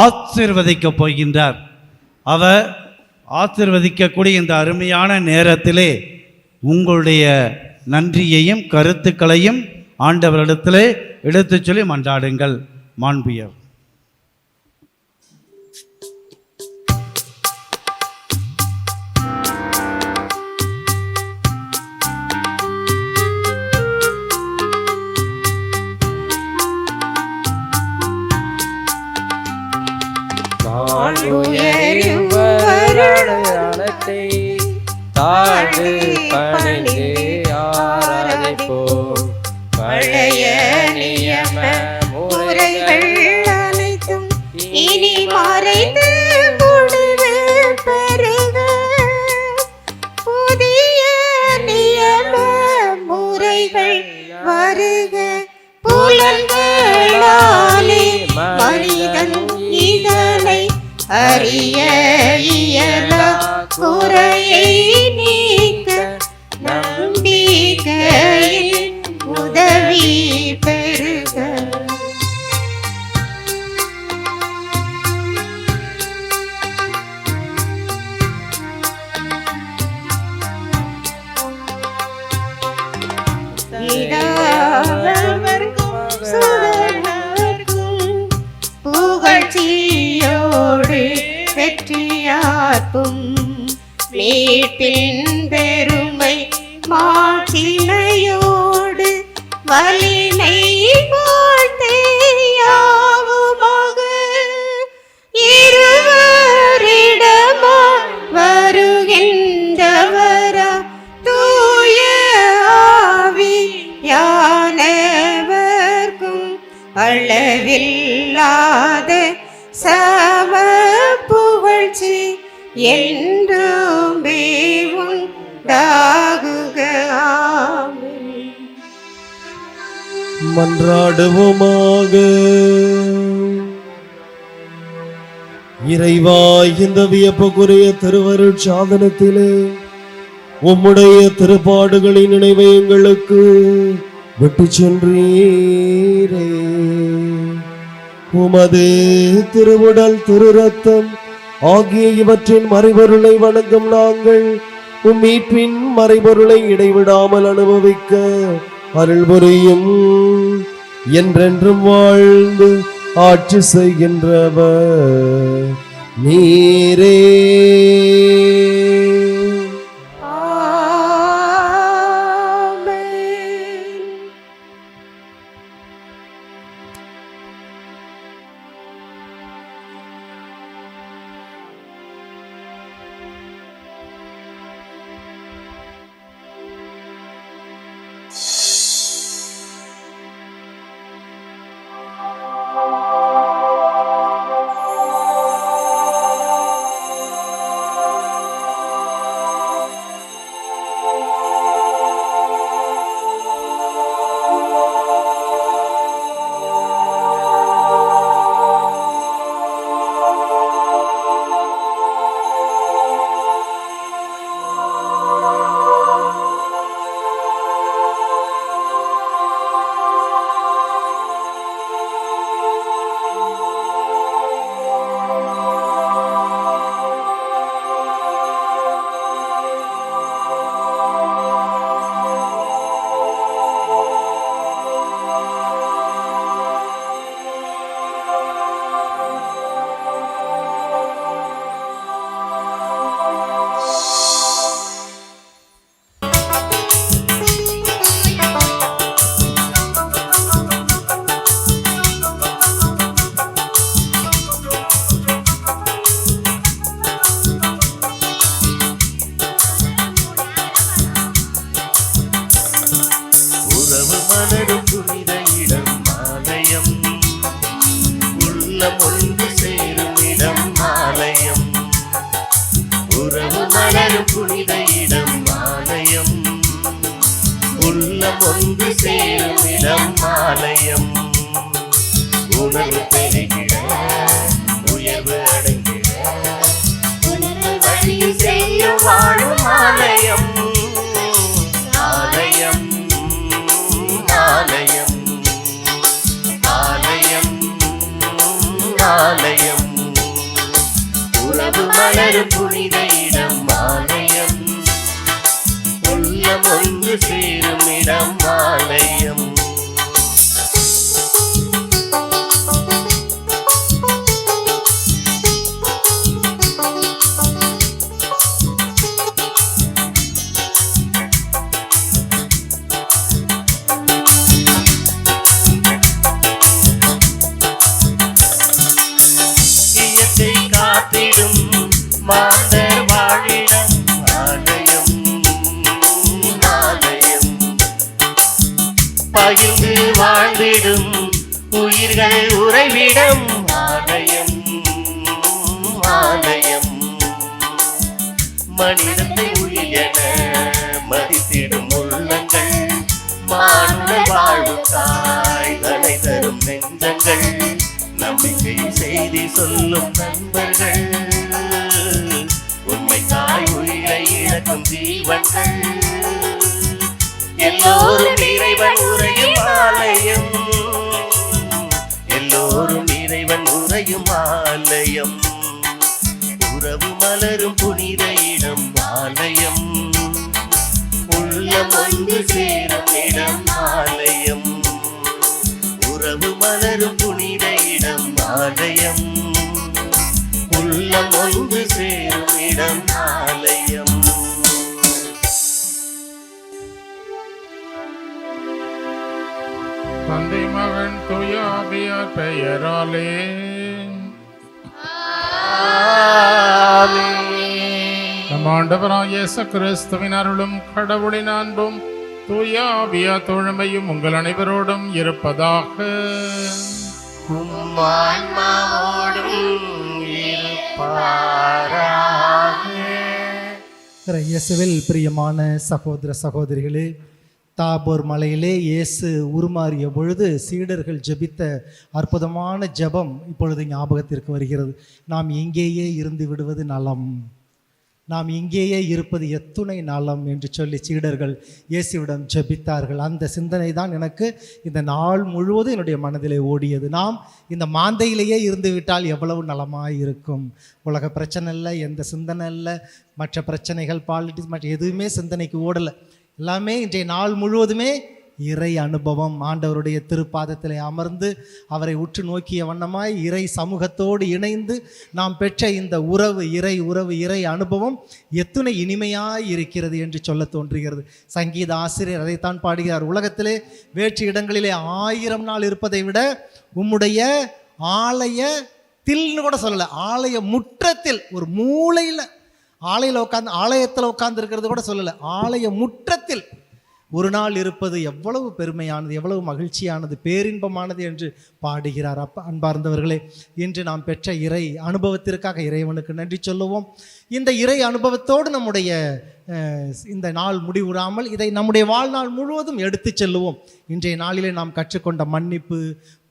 ஆசீர்வதிக்கப் போகின்றார். அவர் ஆசீர்வதிக்கக்கூடிய இந்த அருமையான நேரத்திலே உங்களுடைய நன்றியையும் கருத்துக்களையும் ஆண்டவரிடத்திலே எடுத்துச் சொல்லி மன்றாடுங்கள். மாண்பியர் அடையாளத்தை தாழ்ந்து பணிந்து ஆராதிப்போம். பழைய நியம முறைகள் அனைத்தும் இனி மறைந்து முடிவு பெறுக. புதிய நியம முறைகள் வருக. புலன்களாலே மனிதன் இதனை அறிய இயலா. குறையை நீக்க நம்பிக்கையின் உதவி பெறுக. புகழ்ச்சியோடு வெற்றியார்க்கும் மீட்பின் பெருமை மாட்சிமையோடு வலிமை வாழ்த்தையாவுமாக இருவரிடமா வருகின்றவரா தூய ஆவியானவர்க்கும் அளவில்லாத சம புகழ்ச்சி என்றுமே உண்டாகுக. ஆமென். மன்றாடுவோமாக. இறைவா, இந்த வியப்புக்குரிய திருவருட் சாதனத்திலே உம்முடைய திருப்பாடுகளின் நினைவை எங்களுக்கு விட்டு சென்றீரே. உமது திருவுடல் திரு ரத்தம் ஆகிய இவற்றின் மறைபொருளை வணங்கும் நாங்கள் மீட்பின் மறைபொருளை இடைவிடாமல் அனுபவிக்க அருள் புரியும். என்றென்றும் வாழ்ந்து ஆட்சி செய்கின்றவர் நீரே. ஆலயம் உணர்வு பெருகிட உயர்வு அடைந்திட உணர்வு வழியில் செய்யும் வாழும் ஆலயம் ஆலயம் ஆலயம் ஆலயம் ஆலயம் உறவு மலர் உள்ளம் ஒன்று சேரும் இடம் ஆலயம். மாந்தர் வாழிடம் ஆலயம் ஆலயம். பகிர்ந்து வாழ்ந்திடும் உயிர்கள் உறைவிடம் ஆலயம் ஆலயம். மனிதத்தை உயிர் என மதித்திடும் உள்ளங்கள், மானுடர் வாழ்வுக்காய் தலை தரும் நெஞ்சங்கள், நம்பிக்கை செய்தி சொல்லும் நண்பர்கள், உண்மைக்காய் உயிரை இழக்கும் ஜீவன்கள், எல்லோரும் இறைவன் உறையும் ஆலயம். எல்லோரும் இறைவன் உறையும் ஆலயம். உறவு மலரும் புனித இடம் ஆலயம். உள்ளம் ஒன்று சேரும் இடம் ஆலயம். உறவு மலரும் புனித இடம் ஆலயம். உள்ளம் ஒன்று சேரும் இடம் ஆலயம். தந்தை மகன் தூய ஆவியார் பெயராலே நம் ஆண்டவராகிய இயேசு கிறிஸ்துவின் அருளும் கடவுளின் அன்பும் தூய ஆவியார் தோழமையும் உங்கள் அனைவரோடும் இருப்பதாக. இயேசுவில் பிரியமான சகோதர சகோதரிகளே, தாபோர் மலையிலே இயேசு உருமாறிய பொழுது சீடர்கள் ஜெபித்த அற்புதமான ஜெபம் இப்பொழுது ஞாபகத்திற்கு வருகிறது. நாம் இங்கேயே இருந்து விடுவது நலம், நாம் இங்கேயே இருப்பது எத்துணை நலம் என்று சொல்லி சீடர்கள் இயேசுவிடம் ஜெபித்தார்கள். அந்த சிந்தனை தான் எனக்கு இந்த நாள் முழுவதும் என்னுடைய மனதிலே ஓடியது. நாம் இந்த மாந்தையிலேயே இருந்து விட்டால் எவ்வளவு நலமாக இருக்கும். உலக பிரச்சனை இல்லை, எந்த சிந்தனை இல்லை, மற்ற பிரச்சனைகள், பாலிட்டிக்ஸ், மற்ற எதுவுமே சிந்தனைக்கு ஓடலை. எல்லாமே இன்றைய நாள் முழுவதுமே இறை அனுபவம். ஆண்டவருடைய திருப்பாதத்தில் அமர்ந்து அவரை உற்று நோக்கிய வண்ணமாய் இறை சமூகத்தோடு இணைந்து நாம் பெற்ற இந்த உறவு, இறை அனுபவம் எத்துணை இனிமையாய் இருக்கிறது என்று சொல்ல தோன்றுகிறது. சங்கீத ஆசிரியர் அதைத்தான் பாடுகிறார். உலகத்திலே வேற்று இடங்களிலே 1000 நாள் இருப்பதை விட உம்முடைய ஆலயத்தில்னு கூட சொல்லலை, ஆலய முற்றத்தில் ஒரு மூலையில் ஆலயத்தில் உட்கார்ந்து இருக்கிறது கூட சொல்லலை, ஆலய முற்றத்தில் ஒரு நாள் இருப்பது எவ்வளவு பெருமையானது, எவ்வளவு மகிழ்ச்சியானது, பேரின்பமானது என்று பாடுகிறார். அன்பார்ந்தவர்களே, இன்று நாம் பெற்ற இறை அனுபவத்திற்காக இறைவனுக்கு நன்றி சொல்லுவோம். இந்த இறை அனுபவத்தோடு நம்முடைய இந்த நாள் முடிவுறாமல் இதை நம்முடைய வாழ்நாள் முழுவதும் எடுத்து செல்லுவோம். இன்றைய நாளிலே நாம் கற்றுக்கொண்ட மன்னிப்பு,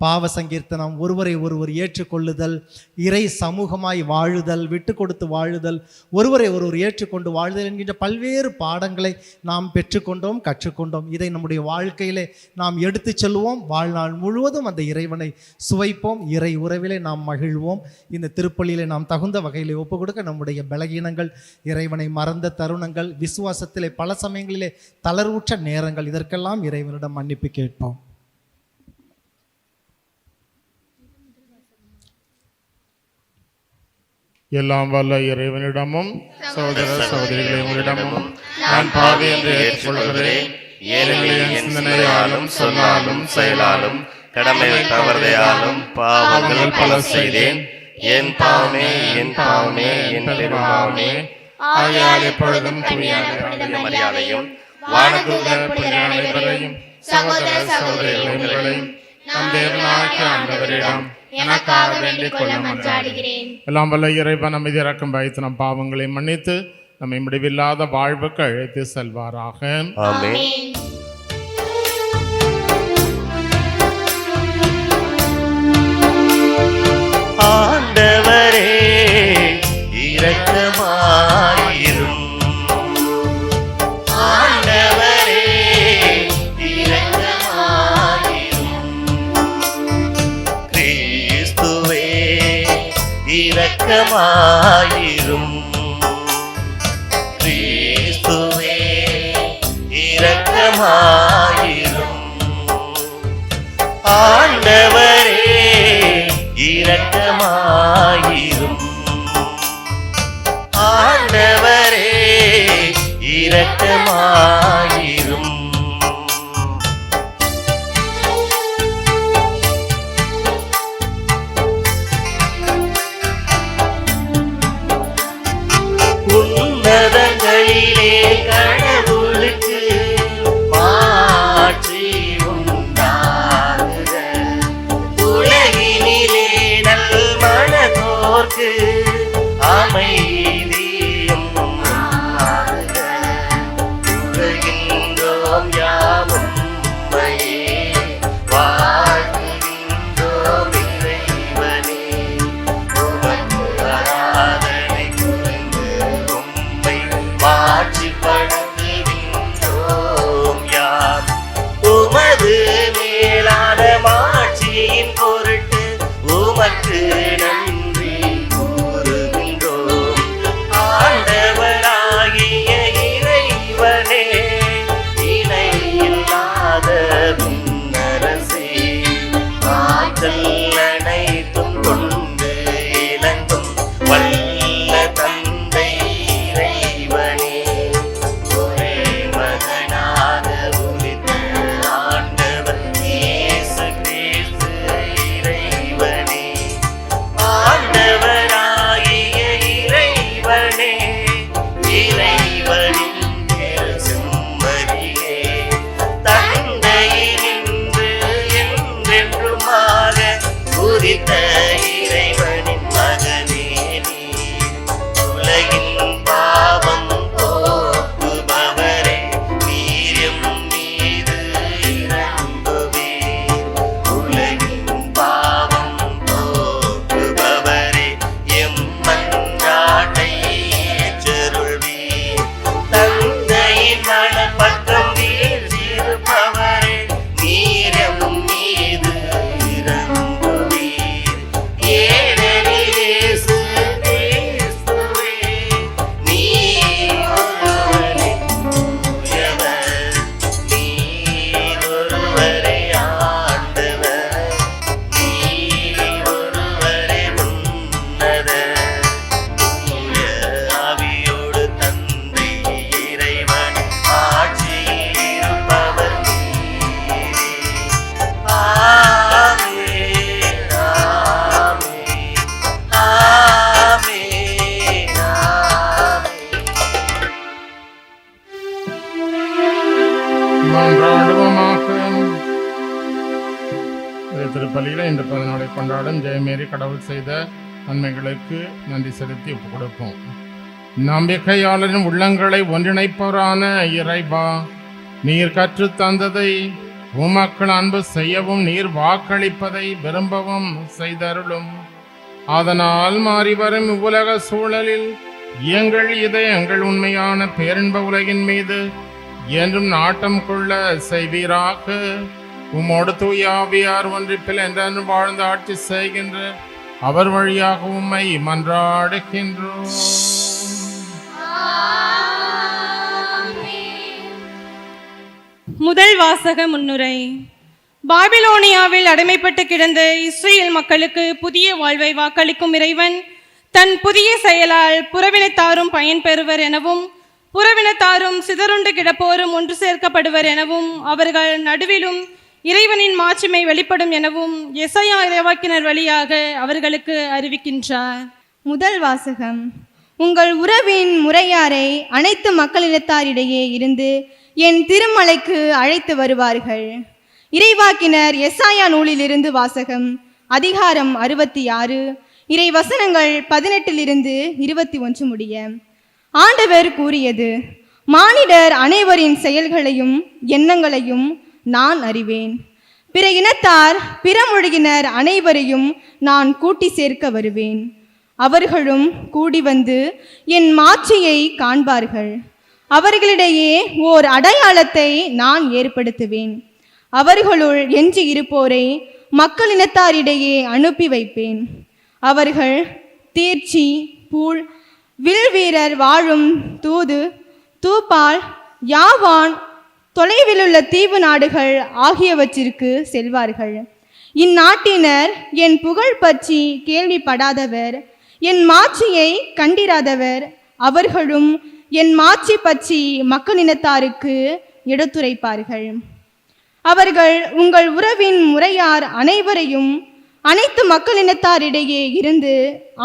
பாவ சங்கீர்த்தனம், ஒருவரை ஒருவர் ஏற்றுக்கொள்ளுதல், இறை சமூகமாய் வாழுதல், விட்டு கொடுத்து வாழுதல், ஒருவரை ஒருவர் ஏற்றுக்கொண்டு வாழுதல் என்கின்ற பல்வேறு பாடங்களை நாம் பெற்றுக்கொண்டோம், கற்றுக்கொண்டோம். இதை நம்முடைய வாழ்க்கையிலே நாம் எடுத்து செல்வோம். வாழ்நாள் முழுவதும் அந்த இறைவனை சுவைப்போம், இறை உறவிலே நாம் மகிழ்வோம். இந்த திருப்பலியிலே நாம் தகுந்த வகையிலே ஒப்பு கொடுக்க நம்முடைய பலகீனங்கள், இறைவனை மறந்த தருணங்கள், விசுவாசத்திலே பல சமயங்களிலே தளர்வுற்ற நேரங்கள், இதற்கெல்லாம் இறைவனிடம் மன்னிப்பு கேட்போம். எல்லாம் வல்ல இறைவனிடமும் சகோதர சகோதரிகளை உங்களிடமும் நான் பாவி என்று ஏற்றுக்கொள்கிறேன். ஏனெனில் என் சிந்தனையாலும் சொல்லாலும் செயலாலும் கடமை தவறுதையாலும் பாவங்கள் பல செய்தேன். என் பாவமே என் பாவமே என் பெரும்பாவமே. ஆகையால் எப்பொழுதும் மரியாதையும் வானதூதர் புனிதர் அனைவரையும் சகோதர சகோதரிகளையும் நம் தேவனாகிய ஆண்டவரிடம் எனக்காக வேண்டிக் கொள்ள மன்றாடுகிறேன். எல்லாம் வல்ல இறைவன் நம்மை இறக்கம் வைத்து நம் பாவங்களை மன்னித்து நம்மை முடிவில்லாத வாழ்வுக்கு அழைத்து செல்வாராக. ஆமென். ஆண்டவரே இரக்கமாயிரும். ஆண்டவரே இரக்கமாயிரும். கிறிஸ்துவே இரக்கமாயிரும். கிறிஸ்துவே இரக்கமாயிரும். ஆண்டவரே இரக்கமாயிரும். ஆண்டவரே இரக்கமாயிரும். உன்னதங்களிலே கடவுளுக்கு மாற்றி உண்டாகுக. உலகினிலே நல்மனதோர்க்கு அமைதியும் உண்டாகுக. உலகின்றோம் யாவும் உம்மையே வாழ்த்துகின்றோம் இறைவனே. உமக்கு ஆராதனை புரிந்து உம்மை மாட்சிப்படுத்துகின்றோம் யாம். உமது மேலான மாட்சியின் பொருட்டு உமக்கு நன்றி கூறுகின்றோம். ஆண்டவராகிய இறைவனே, இணையில்லாத விண்ணரசே, ஆற்றல் அனைத்தும் கொண்டு இலங்கும் வல்ல தந்தை இறைவனே, ஒரே மகனாக உதித்த ஆண்டவர் இயேசு கிறிஸ்து இறைவனே. ஆண்டவராகிய இறைவனே, இறைவனின் செம்மறியே, தந்தையினின்று என்றென்றுமாக உதித்த இறைவனின் மகனே நீர். உலகின் பாவம் போக்குபவரே, நீர் எம் மீது இறங்குவீர். உலகின் பாவம் போக்குபவரே, எம் மன்றாட்டை ஏற்றருள்வீர். தந்தையின் மனப்பக்கம் வீற்றிருப்பவரே, நீர் எம் மீது இறங்குவீர். ஏனெனில் இயேசு கிறிஸ்துவே, நீர் ஒருவரே தூயவர், நீர் ஒருவரே ஆண்டவர், நீர் ஒருவரே உன்னதர். தூய ஆவியோடு தந்தை இறைவன் ஆட்சியில் இருப்பவர் நீரே. ஆமென், ஆமென், ஆமென், ஆமென். மன்றாடுவோமாக. இந்த திருப்பலியில் இன்று பிறந்தநாளை கொண்டாடும் ஜெயமேரி கடவுள் செய்த நன்மைகளுக்கு நன்றி செலுத்தி ஒப்புக் கொடுப்போம். நம்பிக்கையாளரின் உள்ளங்களை ஒன்றிணைப்பவரான இறைவா, நீர் கற்றுத் தந்ததை உமக்கள் அன்பு செய்யவும் நீர் வாக்களிப்பதை விரும்பவும் செய்தருளும். அதனால் மாறிவரும் இவ்வுலக சூழலில் எங்கள் இதயங்கள் உண்மையான பேரின்ப உலகின் மீது என்றும் நாட்டம் கொள்ள செய்வீராக. உம்மோடு தூய ஆவியார் ஒன்றிப்பில் என்றென்று வாழ்ந்து ஆட்சி செய்கின்ற அவர் வழியாக உம்மை மன்றாடுகின்றோம். முதல் வாசக முன்னுரை. பாபிலோனியாவில் அடிமைப்பட்டு கிடந்த இஸ்ரேல் மக்களுக்கு புதிய வாழ்வை வாக்களிக்கும் இறைவன் தன் புதிய செயலால் புறவினத்தாரும் பயன்பெறுவர் எனவும் புறவினத்தாரும் சிதறுண்டு கிடப்போரும் ஒன்று சேர்க்கப்படுவர் எனவும் அவர்கள் நடுவிலும் இறைவனின் மாட்சிமை வெளிப்படும் எனவும் எசாயா இறைவாக்கினர் வழியாக அவர்களுக்கு அறிவிக்கின்றார். முதல் வாசகம். உங்கள் உறவின் முறையாரை அனைத்து மக்களினத்தாரிடையே இருந்து என் திருமலைக்கு அழைத்து வருவார்கள். இறைவாக்கினர் எசாயா நூலிலிருந்து வாசகம். அதிகாரம் 66, இறை வசனங்கள் 18 21 முடிய. ஆண்டவர் கூறியது: மானிடர் அனைவரின் செயல்களையும் எண்ணங்களையும் நான் அறிவேன். பிற இனத்தார் பிற மொழியினர் அனைவரையும் நான் கூட்டி சேர்க்க வருவேன். அவர்களும் கூடி வந்து என் மாட்சியை காண்பார்கள். அவர்களிடையே ஓர் அடையாளத்தை நான் ஏற்படுத்துவேன். அவர்களுள் எஞ்சி இருப்போரை மக்களினத்தாரிடையே அனுப்பி வைப்பேன். அவர்கள் தீர்ச்சி, பூல், வில் வீரர் வாழும் தூது, தூப்பால், யாவான், தொலைவிலுள்ள தீவு நாடுகள் ஆகியவற்றிற்கு செல்வார்கள். இந்நாட்டினர் என் புகழ் பற்றி கேள்விப்படாதவர், என் மாட்சியை கண்டிராதவர். அவர்களும் என் மாட்சி பற்றி மக்களினத்தாருக்கு எடுத்துரைப்பார்கள். அவர்கள் உங்கள் உறவின் முறையார் அனைவரையும் அனைத்து மக்களினத்தாரிடையே இருந்து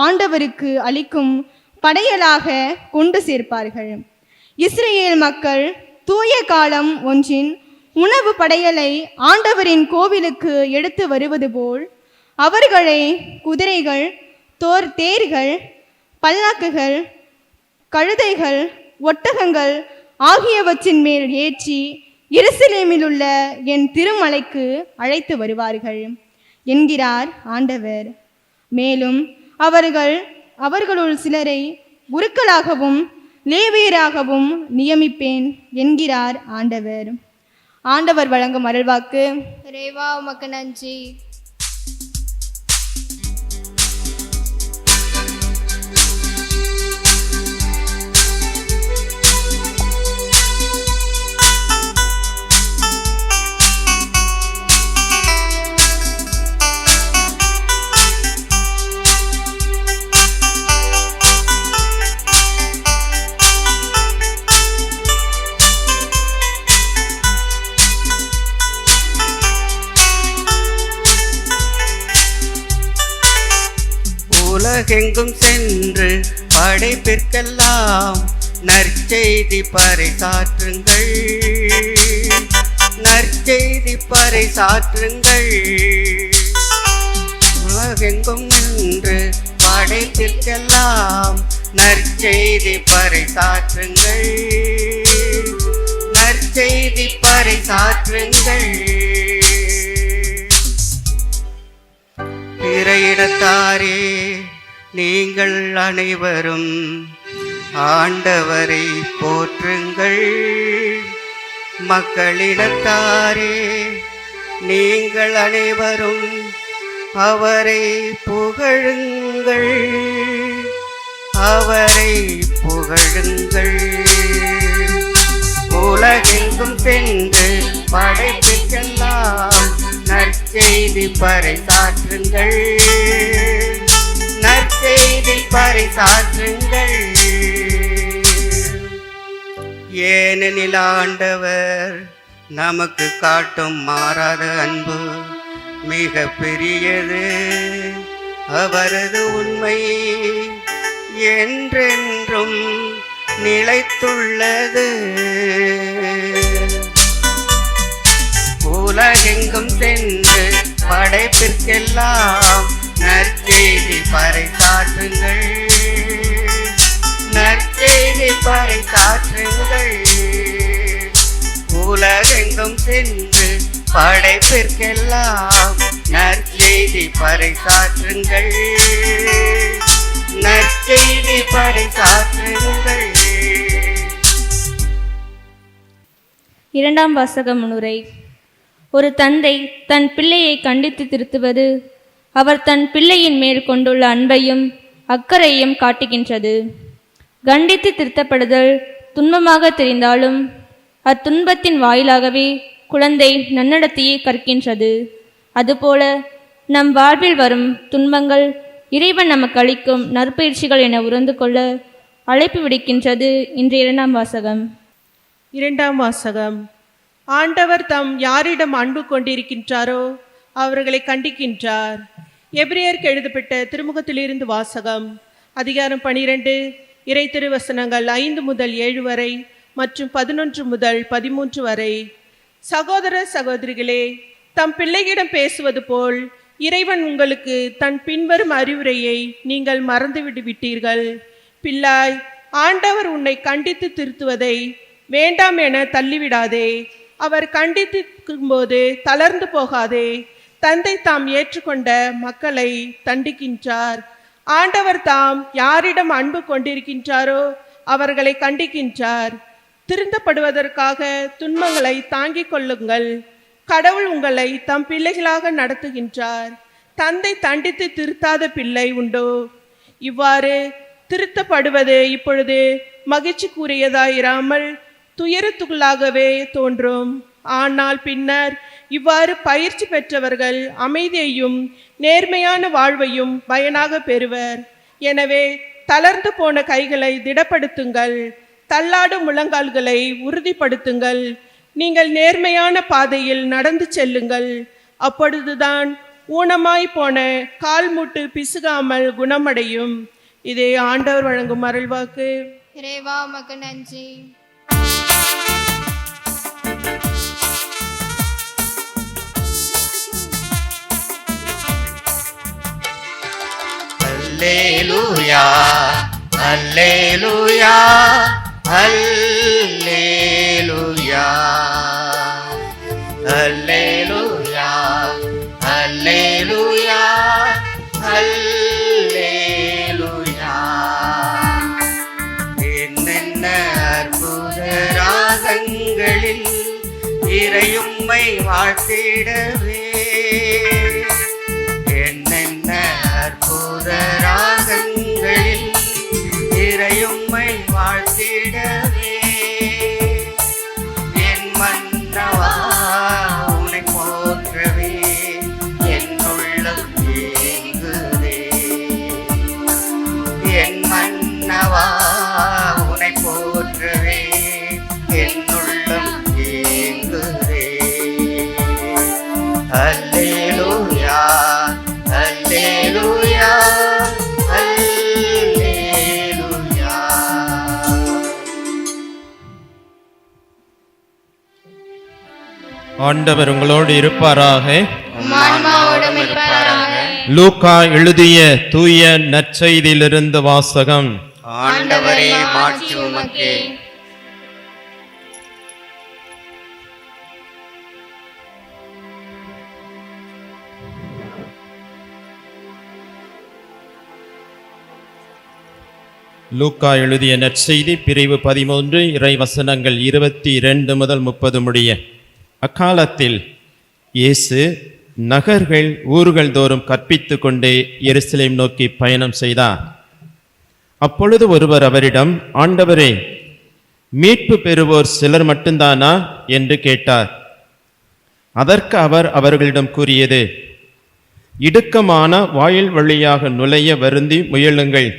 ஆண்டவருக்கு அளிக்கும் படையலாக கொண்டு சேர்ப்பார்கள். இஸ்ரேல் மக்கள் தூய காலம் ஒன்றின் உணவு படையலை ஆண்டவரின் கோவிலுக்கு எடுத்து வருவது போல் அவர்களை குதிரைகள், தேர்கள், பல்லாக்குகள், கழுதைகள், ஒட்டகங்கள் ஆகியவற்றின் மேல் ஏற்றி எருசலேமில் உள்ள என் திருமலைக்கு அழைத்து வருவார்கள் என்கிறார் ஆண்டவர். மேலும் அவர்களுள் சிலரை குருக்களாகவும் லேவியராகவும் நியமிப்பேன் என்கிறார் ஆண்டவர். ஆண்டவர் வழங்கும் அருள்வாக்கு. இறைவா உமக்கு நன்றி. உலகெங்கும் சென்று படைப்பிற்கெல்லாம் நற்செய்தி பறைசாற்றுங்கள், நற்செய்தி பறைசாற்றுங்கள். உலகெங்கும் நின்று படைப்பிற்கெல்லாம் நற்செய்தி பறைசாற்றுங்கள், நற்செய்தி பறைசாற்றுங்கள். இறையிடத்தாரே, நீங்கள் அனைவரும் ஆண்டவரை போற்றுங்கள். மக்களிடத்தாரே, நீங்கள் அனைவரும் அவரை புகழுங்கள், அவரை புகழுங்கள். உலகெங்கும் சென்று படைப்பிற்கெல்லாம் நற்செய்தி பறைசாற்றுங்கள், நற்செய்தி பறைசாற்றுங்கள். ஏனெனில் ஆண்டவர் நமக்கு காட்டும் மாறாத அன்பு மிக பெரியது, அவரது உண்மை என்றென்றும் நிலைத்துள்ளது. உலகெங்கும் சென்று படைப்பிற்கெல்லாம் நற்செய்தி பறைசாற்றுங்கள், நற்செய்தி பறைசாற்றுங்கள். உலகெங்கும் சென்று படைப்பிற்கெல்லாம் நற்செய்தி பறைசாற்றுங்கள், நற்செய்தி பறைசாற்றுங்கள். இரண்டாம் வாசக முன்னுரை. ஒரு தந்தை தன் பிள்ளையை கண்டித்து திருத்துவது அவர் தன் பிள்ளையின் மேல் கொண்டுள்ள அன்பையும் அக்கறையும் காட்டுகின்றது. கண்டித்து திருத்தப்படுதல் துன்பமாக தெரிந்தாலும் அத்துன்பத்தின் வாயிலாகவே குழந்தை நன்னடத்தையை கற்கின்றது. அதுபோல நம் வாழ்வில் வரும் துன்பங்கள் இறைவன் நமக்கு அளிக்கும் நற்பயிற்சிகள் என உணர்ந்து கொள்ள அழைப்பு விடுக்கின்றது இன்றைய இரண்டாம் வாசகம். இரண்டாம் வாசகம். ஆண்டவர் தம் யாரிடம் அன்பு கொண்டிருக்கின்றாரோ அவர்களை கண்டிக்கின்றார். எபிரேயருக்கு எழுதப்பட்ட திருமுகத்திலிருந்து வாசகம். அதிகாரம் 12, இறை திருவசனங்கள் 5 முதல் 7 வரை மற்றும் 11 முதல் 13 வரை. சகோதர சகோதரிகளே, தம் பிள்ளையிடம் பேசுவது போல் இறைவன் உங்களுக்கு தன் பின்வரும் அறிவுரையை நீங்கள் மறந்துவிட்டு விட்டீர்கள். பிள்ளாய், ஆண்டவர் உன்னை கண்டித்து திருத்துவதை வேண்டாம் என தள்ளிவிடாதே. அவர் கண்டித்திருக்கும்போது தளர்ந்து போகாதே. தந்தை தாம் ஏற்றுக்கொண்ட மக்களை தண்டிக்கின்றார். ஆண்டவர் தாம் யாரிடம் அன்பு கொண்டிருக்கின்றாரோ அவர்களை கண்டிக்கின்றார். திருந்தப்படுவதற்காக துன்பங்களை தாங்கிக் கொள்ளுங்கள். கடவுள் உங்களை தம் பிள்ளைகளாக நடத்துகின்றார். தந்தை தண்டித்து திருத்தாத பிள்ளை உண்டோ? இவ்வாறு திருத்தப்படுவது இப்பொழுது மகிழ்ச்சிக்குரியதாயிராமல் துயரத்துக்குள்ளாகவே தோன்றும். ஆனால் பின்னர் இவ்வாறு பயிற்சி பெற்றவர்கள் அமைதியையும் நேர்மையான வாழ்வையும் பயனாக பெறுவர். எனவே தளர்ந்து போன கைகளை திடப்படுத்துங்கள், தள்ளாடும் முழங்கால்களை உறுதிப்படுத்துங்கள். நீங்கள் நேர்மையான பாதையில் நடந்து செல்லுங்கள். அப்பொழுதுதான் ஊனமாய் போன கால் மூட்டு பிசுகாமல் குணமடையும். இதே ஆண்டவர் வழங்கும் அருள்வாக்கு. இறைவா உமக்கு நன்றி. அல்லேலூயா அல்லேலூயா அல்லேலூயா அல்லேலூயா அல்லேலூயா அல்லேலூயா. என்னென்ன அற்புத ராகங்களில் இறையும்மை வாழ்த்திடவே, என்னென்ன அற்புத ராகங்களில் இறையும்மை வாழ்த்திடவே. என் மன்னவா உன்னை போற்றவே என் உள்ளம் ஏங்குதே. என் மன்னவா உன்னை போற்றவே என் உள்ளம் ஏங்குதே. அல்லேலூயா அல்லேலூயா அல்லேலூயா. ஆண்டவர் உங்களோடு இருப்பாராக. உம் ஆன்மாவோடும் இருப்பாராக. லூக்கா எழுதிய தூய நற்செய்தியிலிருந்து வாசகம். ஆண்டவரே மாட்சி உமக்கே. லூக்கா எழுதிய நற்செய்தி பிரிவு 13 இறை வசனங்கள் 22 முதல் 30 முடிய. அக்காலத்தில் இயேசு நகர்கள் ஊர்கள் தோறும் கற்பித்து கொண்டே எருசலேம் நோக்கி பயணம் செய்தார். அப்பொழுது ஒருவர் அவரிடம், ஆண்டவரே, மீட்பு பெறுவோர் சிலர் மட்டும்தானா என்று கேட்டார். அதற்கு அவர் அவர்களிடம் கூறியது, இடுக்கமான வாயில் வழியாக நுழைய வருந்தி முயலுங்கள்.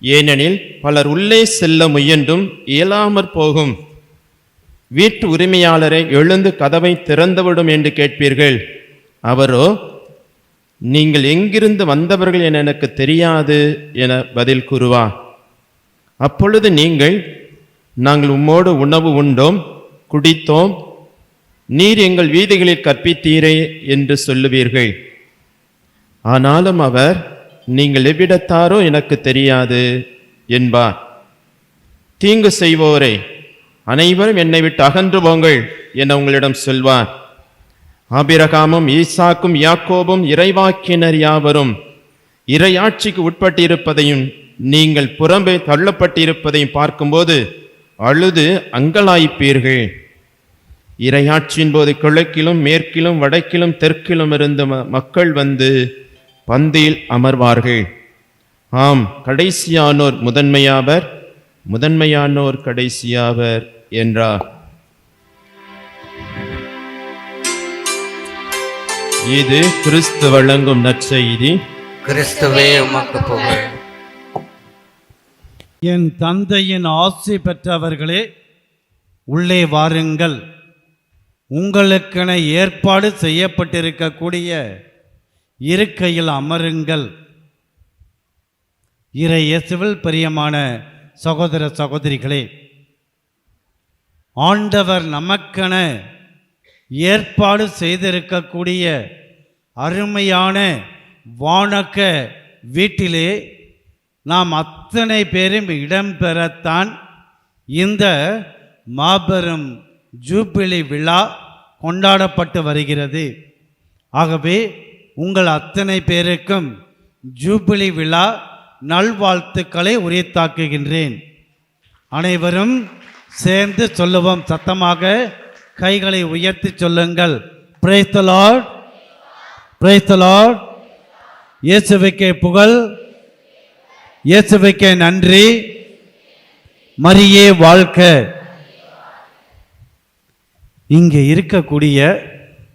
ஏனெனில் பலர் உள்ளே செல்ல முயன்றும் இயலாமற் போகும். வீட்டு உரிமையாளரை எழுந்து கதவை திறந்துவிடும் என்று கேட்பீர்கள். அவரோ, நீங்கள் எங்கிருந்து வந்தவர்கள் என எனக்கு தெரியாது என பதில் கூறுவார். அப்பொழுது நீங்கள், நாங்கள் உம்மோடு உணவு உண்டோம், குடித்தோம், நீர் எங்கள் வீதிகளில் கற்பித்தீரே என்று சொல்லுவீர்கள். ஆனாலும் அவர், நீங்கள் எவ்விடத்தாரோ எனக்கு தெரியாது என்பார். தீங்கு செய்வோரே, அனைவரும் என்னை விட்டு அகன்று போங்கள் என உங்களிடம் சொல்வார். ஆபிரகாமும் ஈசாக்கும் யாக்கோபும் இறைவாக்கினர் யாவரும் இறையாட்சிக்கு உட்பட்டிருப்பதையும் நீங்கள் புறம்பே தள்ளப்பட்டிருப்பதையும் பார்க்கும்போது அழுது அங்கலாய்ப்பீர்கள். இறையாட்சியின் போது கிழக்கிலும் மேற்கிலும் வடக்கிலும் தெற்கிலும் இருந்த மக்கள் வந்து பந்தியில் அமர்வார்கள். ஆம், கடைசியானோர் முதன்மையாவர், முதன்மையானோர் கடைசியாவர் என்றார். இது கிறிஸ்து வழங்கும் நற்செய்தி. கிறிஸ்துவே உமக்கு புகழ். என் தந்தையின் ஆசி பெற்றவர்களே, உள்ளே வாருங்கள். உங்களுக்கென ஏற்பாடு செய்யப்பட்டிருக்கக்கூடிய இருக்கையில் அமருங்கள். இறை இயேசுவில் பிரியமான சகோதர சகோதரிகளே, ஆண்டவர் நமக்கென ஏற்பாடு செய்திருக்கக்கூடிய அருமையான வானக்க வீட்டிலே நாம் அத்தனை பேரும் இடம்பெறத்தான் இந்த மாபெரும் ஜூபிலி விழா கொண்டாடப்பட்டு வருகிறது. ஆகவே உங்கள் அத்தனை பேருக்கும் ஜூபிலி விழா நல்வாழ்த்துக்களை உரித்தாக்குகின்றேன். அனைவரும் சேர்ந்து சொல்லுவோம், சத்தமாக கைகளை உயர்த்தி சொல்லுங்கள். Price the Lord, praise the Lord. இயேசுவுக்கே புகழ், இயேசுவுக்கே நன்றி, மரியே வாழ்க. இங்கே இருக்கக்கூடிய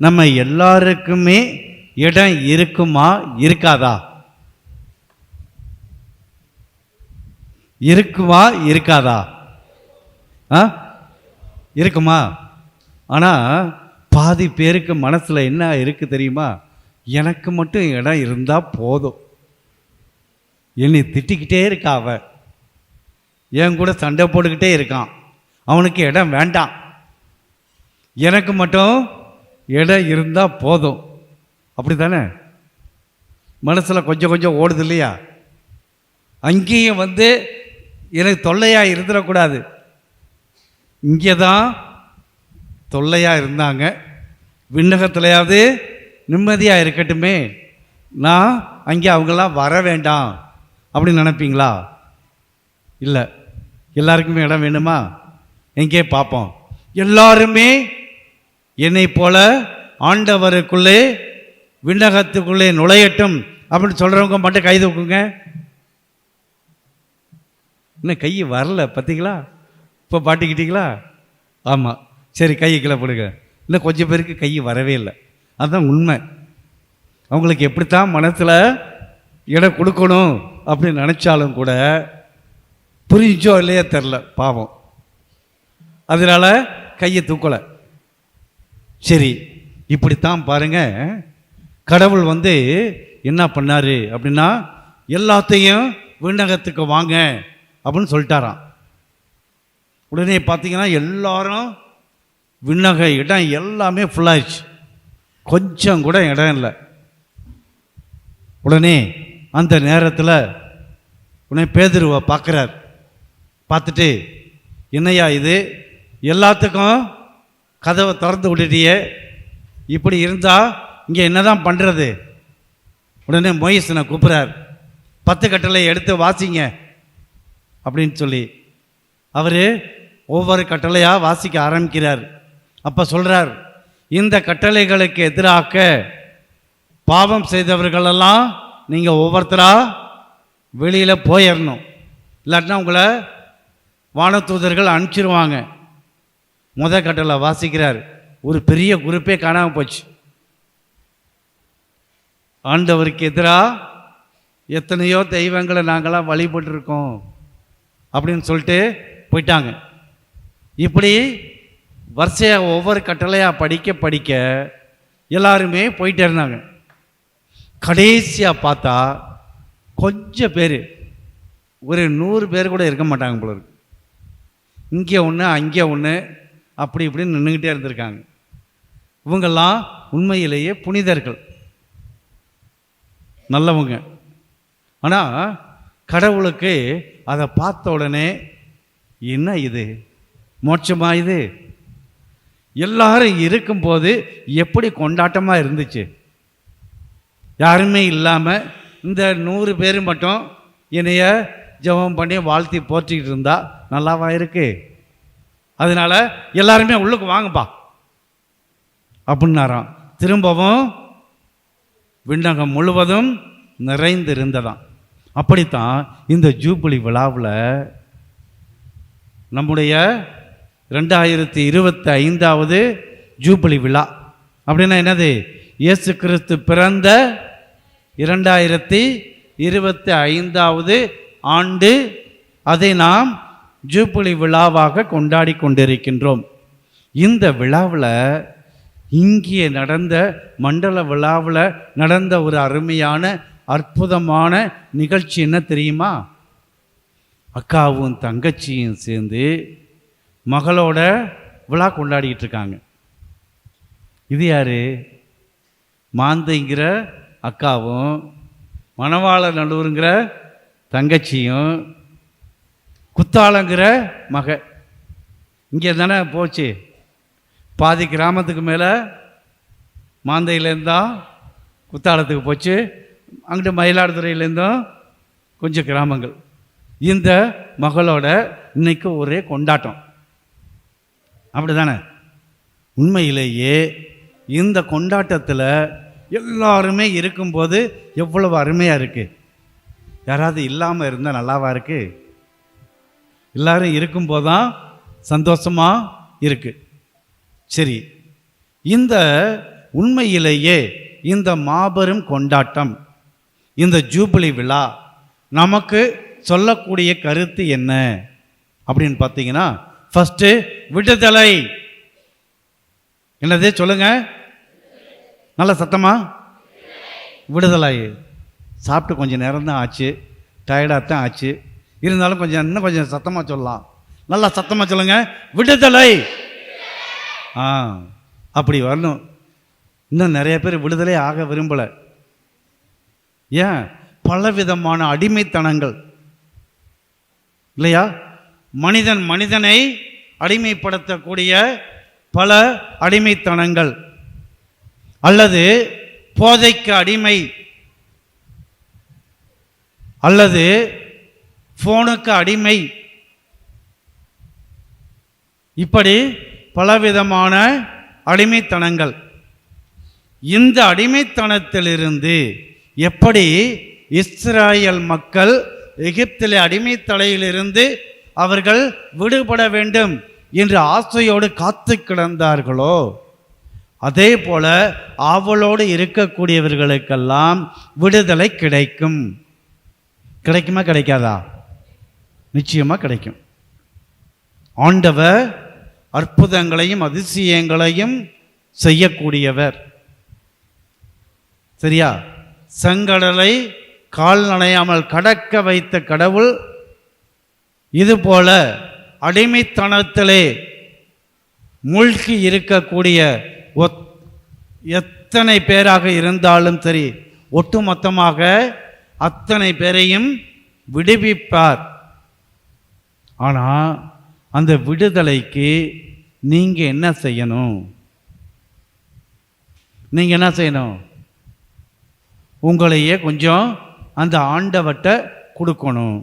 நம்ம எல்லாருக்குமே இடம் இருக்குமா இருக்காதா? இருக்குமா இருக்காதா? இருக்குமா? ஆனால் பாதி பேருக்கு மனசில் என்ன இருக்குது தெரியுமா? எனக்கு மட்டும் இடம் இருந்தால் போதும். என்னை திட்டிக்கிட்டே இருக்கா அவன், என் கூட சண்டை போட்டுக்கிட்டே இருக்கான், அவனுக்கு இடம் வேண்டாம், எனக்கு மட்டும் இடம் இருந்தால் போதும். அப்படி தானே மனசில் கொஞ்சம் கொஞ்சம் ஓடுது இல்லையா? அங்கேயும் வந்து எனக்கு தொல்லையாக இருந்துடக்கூடாது. இங்கே தான் தொல்லையாக இருந்தாங்க, விண்ணகத்திலையாவது நிம்மதியாக இருக்கட்டுமே, நான் அங்கே அவங்களாம் வர வேண்டாம் அப்படின்னு நினைப்பீங்களா? இல்லை, எல்லாருக்குமே இடம் வேணுமா? எங்கே பார்ப்போம். எல்லாருமே என்னை போல ஆண்டவருக்குள்ளே விண்ணகத்துக்குள்ளே நுழையட்டும் அப்படின்னு சொல்கிறவங்க மட்டும் கை தூக்குங்க. இன்னும் கை வரல பார்த்தீங்களா? இப்போ பாட்டிக்கிட்டீங்களா? ஆமாம், சரி, கையை கீழே போடுங்க. இன்னும் கொஞ்சம் பேருக்கு கை வரவே இல்லை. அதுதான் உண்மை. அவங்களுக்கு எப்படித்தான் மனசில் இடம் கொடுக்கணும் அப்படின்னு நினச்சாலும் கூட புரிஞ்சோ இல்லையா தெரில, பாவம், அதனால் கையை தூக்கலை. சரி, இப்படித்தான் பாருங்க, கடவுள் வந்து என்ன பண்ணார் அப்படின்னா, எல்லாத்தையும் விண்ணகத்துக்கு வாங்க அப்படின்னு சொல்லிட்டாராம். உடனே பார்த்தீங்கன்னா எல்லாரும் விண்ணக இடம் எல்லாமே ஃபுல்லாகிடுச்சு, கொஞ்சம் கூட இடம் இல்லை. உடனே அந்த நேரத்தில் உடனே பேதுருவை பார்க்குறார். பார்த்துட்டு, என்னையா இது, எல்லாத்துக்கும் கதவை திறந்து விட்டுட்டியே, இப்படி இருந்தால் இங்கே என்ன தான் பண்ணுறது? உடனே மோயிசனை கூப்பிட்றார். 10 கட்டளை எடுத்து வாசிங்க அப்படின்னு சொல்லி அவர் ஒவ்வொரு கட்டளையாக வாசிக்க ஆரம்பிக்கிறார். அப்போ சொல்கிறார், இந்த கட்டளைகளுக்கு எதிராக பாவம் செய்தவர்களெல்லாம் நீங்கள் ஒவ்வொருத்தராக வெளியில் போயிடணும், இல்லாட்டினா உங்களை வானதூதர்கள் அனுப்பிச்சிருவாங்க. கட்டளை வாசிக்கிறார். ஒரு பெரிய குரூப்பே காணாமல் போச்சு. ஆண்டவருக்கு எதிராக எத்தனையோ தெய்வங்களை நாங்களாம் வழிபட்டுருக்கோம் அப்படின்னு சொல்லிட்டு போயிட்டாங்க. இப்படி வரிசையாக ஒவ்வொரு கட்டளையாக படிக்க படிக்க எல்லாருமே போயிட்டே இருந்தாங்க. கடைசியாக பார்த்தா கொஞ்சம் பேர், ஒரு 100 பேர் கூட இருக்க மாட்டாங்க போல இருக்கு. இங்கே ஒன்று அங்கே ஒன்று அப்படி இப்படின்னு நின்றுக்கிட்டே இருந்திருக்காங்க. இவங்கெல்லாம் உண்மையிலேயே புனிதர்கள், நல்லவங்க. ஆனால் கடவுளுக்கு அதை பார்த்த உடனே, என்ன இது மோட்சமா இது? எல்லாரும் இருக்கும்போது எப்படி கொண்டாட்டமாக இருந்துச்சு, யாருமே இல்லாமல் இந்த 100 பேர் மட்டும் என்னைய ஜெபம் பண்ணி வாழ்த்தி போற்றிக்கிட்டு இருந்தா நல்லாவா இருக்கு? அதனால எல்லாருமே உள்ளுக்கு வாங்கப்பா அப்படின்னாராம். திரும்பவும் விண்ணகம் முழுவதும் நிறைந்து இருந்ததாம். அப்படித்தான் இந்த ஜூபிலி விழாவில் நம்முடைய 2025வது ஜூபிலி விழா அப்படின்னா என்னது? இயேசு கிறிஸ்து பிறந்த 2025வது ஆண்டு, அதை நாம் ஜூபிலி விழாவாக கொண்டாடி கொண்டிருக்கின்றோம். இந்த விழாவில் இங்கே நடந்த மண்டல விழாவில் நடந்த ஒரு அருமையான அற்புதமான நிகழ்ச்சி என்ன தெரியுமா? அக்காவும் தங்கச்சியும் சேர்ந்து மகளோட விழா கொண்டாடிக்கிட்டு இருக்காங்க. இது யாரு? மாந்தைங்கிற அக்காவும் மணவாள நல்லூருங்கிற தங்கச்சியும் குத்தாலங்கிற மக. இங்கே தானே போச்சு. பாதி கிராமத்துக்கு மேலே மாந்தையிலேருந்தான் குத்தாலத்துக்கு போச்சு, அங்கிட்டு மயிலாடுதுறையிலேருந்தும் கொஞ்சம் கிராமங்கள். இந்த மகளோட இன்னைக்கு ஒரே கொண்டாட்டம், அப்படி தானே? உண்மையிலேயே இந்த கொண்டாட்டத்தில் எல்லாருமே இருக்கும்போது எவ்வளவு அருமையாக இருக்குது. யாராவது இல்லாமல் இருந்தால் நல்லாவா இருக்குது? எல்லாரும் இருக்கும்போது தான் சந்தோஷமாக இருக்குது. சரி, இந்த உண்மையிலேயே இந்த மாபெரும் கொண்டாட்டம், இந்த ஜூபிலி விழா நமக்கு சொல்லக்கூடிய கருத்து என்ன அப்படின்னு பார்த்தீங்கன்னா, ஃபஸ்ட்டு விடுதலை. என்னது சொல்லுங்க, நல்ல சத்தமா. விடுதலை. சாப்பிட்டு கொஞ்சம் நேரம் தான் ஆச்சு, டயர்டாக தான் ஆச்சு, இருந்தாலும் இன்னும் கொஞ்சம் சத்தமாக சொல்லலாம். நல்லா சத்தமாக சொல்லுங்க, விடுதலை. அப்படி வரணும். இன்னும் நிறைய பேர் விடுதலை ஆக விரும்பலை. ஏன்? பலவிதமான அடிமைத்தனங்கள் இல்லையா? மனிதனை அடிமைப்படுத்தக்கூடிய பல அடிமைத்தனங்கள், அல்லது போதைக்கு அடிமை, அல்லது போனுக்கு அடிமை, இப்படி பலவிதமான அடிமைத்தனங்கள். இந்த அடிமைத்தனத்திலிருந்து எப்படி இஸ்ராயல் மக்கள் எகிப்திலே அடிமைத்தலையிலிருந்து அவர்கள் விடுபட வேண்டும் என்று ஆசையோடு காத்து கிடந்தார்களோ, அதே போல ஆவலோடு இருக்கக்கூடியவர்களுக்கெல்லாம் விடுதலை கிடைக்கும். கிடைக்குமா கிடைக்காதா? நிச்சயமாக கிடைக்கும். ஆண்டவர் அற்புதங்களையும் அதிசயங்களையும் செய்யக்கூடியவர். சரியா? செங்கடலை கால் நனையாமல் கடக்க வைத்த கடவுள் இதுபோல அடிமைத்தனத்திலே மூழ்கி இருக்கக்கூடிய எத்தனை பேராக இருந்தாலும் சரி, ஒட்டுமொத்தமாக அத்தனை பேரையும் விடுவிப்பார். ஆனால் அந்த விடுதலைக்கு நீங்கள் என்ன செய்யணும்? நீங்கள் என்ன செய்யணும்? உங்களையே கொஞ்சம் அந்த ஆண்டவர்கிட்ட கொடுக்கணும்.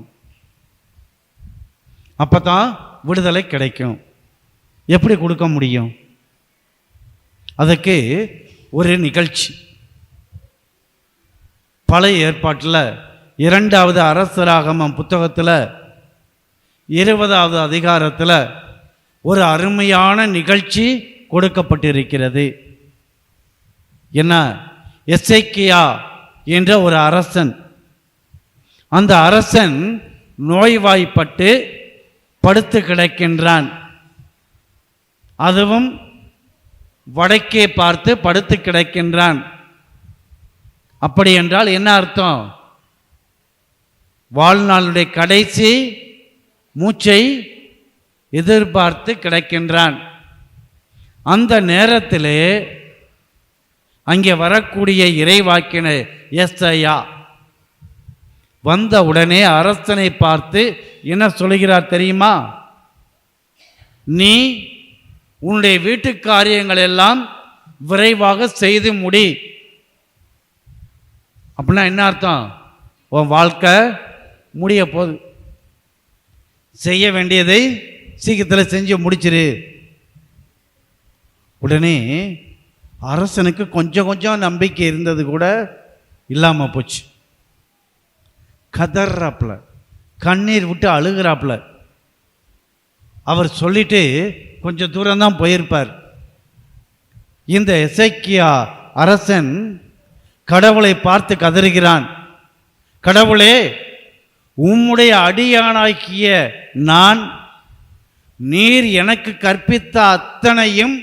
அப்போ தான் விடுதலை கிடைக்கும். எப்படி கொடுக்க முடியும்? அதுக்கு ஒரு நிகழ்ச்சி. பழைய ஏற்பாட்டில் 2வது அரசராகமம் புத்தகத்தில் 20வது அதிகாரத்தில் ஒரு அருமையான நிகழ்ச்சி கொடுக்கப்பட்டிருக்கிறது. என்ன? எசேக்கியா என்ற ஒரு அரசன். அந்த அரசன் நோய்வாய்ப்பட்டு படுத்து கிடக்கின்றான். அதுவும் வடக்கே பார்த்து படுத்து கிடக்கின்றான். அப்படி என்றால் என்ன அர்த்தம்? வாழ்நாளுடைய கடைசி மூச்சை எதிர்பார்த்து கிடக்கின்றான். அந்த நேரத்திலே அங்கே வரக்கூடிய இறைவாக்கினர் எஸ்ஐயா வந்த உடனே அரசனை பார்த்து என்ன சொல்கிறார் தெரியுமா? நீ உன்னுடைய வீட்டு காரியங்கள் எல்லாம் விரைவாக செய்து முடி. அப்படின்னா என்ன அர்த்தம்? உன் வாழ்க்கை முடிய போகுது, செய்ய வேண்டியதை சீக்கிரத்தில் செஞ்சு முடிச்சிரு. உடனே அரசனுக்கு கொஞ்சம் நம்பிக்கை இருந்தது கூட இல்லாமல் போச்சு. கதறாப்புல, கண்ணீர் விட்டு அழுகிறாப்புல. அவர் சொல்லிட்டு கொஞ்சம் தூரம்தான் போயிருப்பார். இந்த எசேக்கியா அரசன் கடவுளை பார்த்து கதறுகிறான். கடவுளே, உம்முடைய அடியானாக்கிய நான் நீர் எனக்கு கற்பித்த அத்தனையும்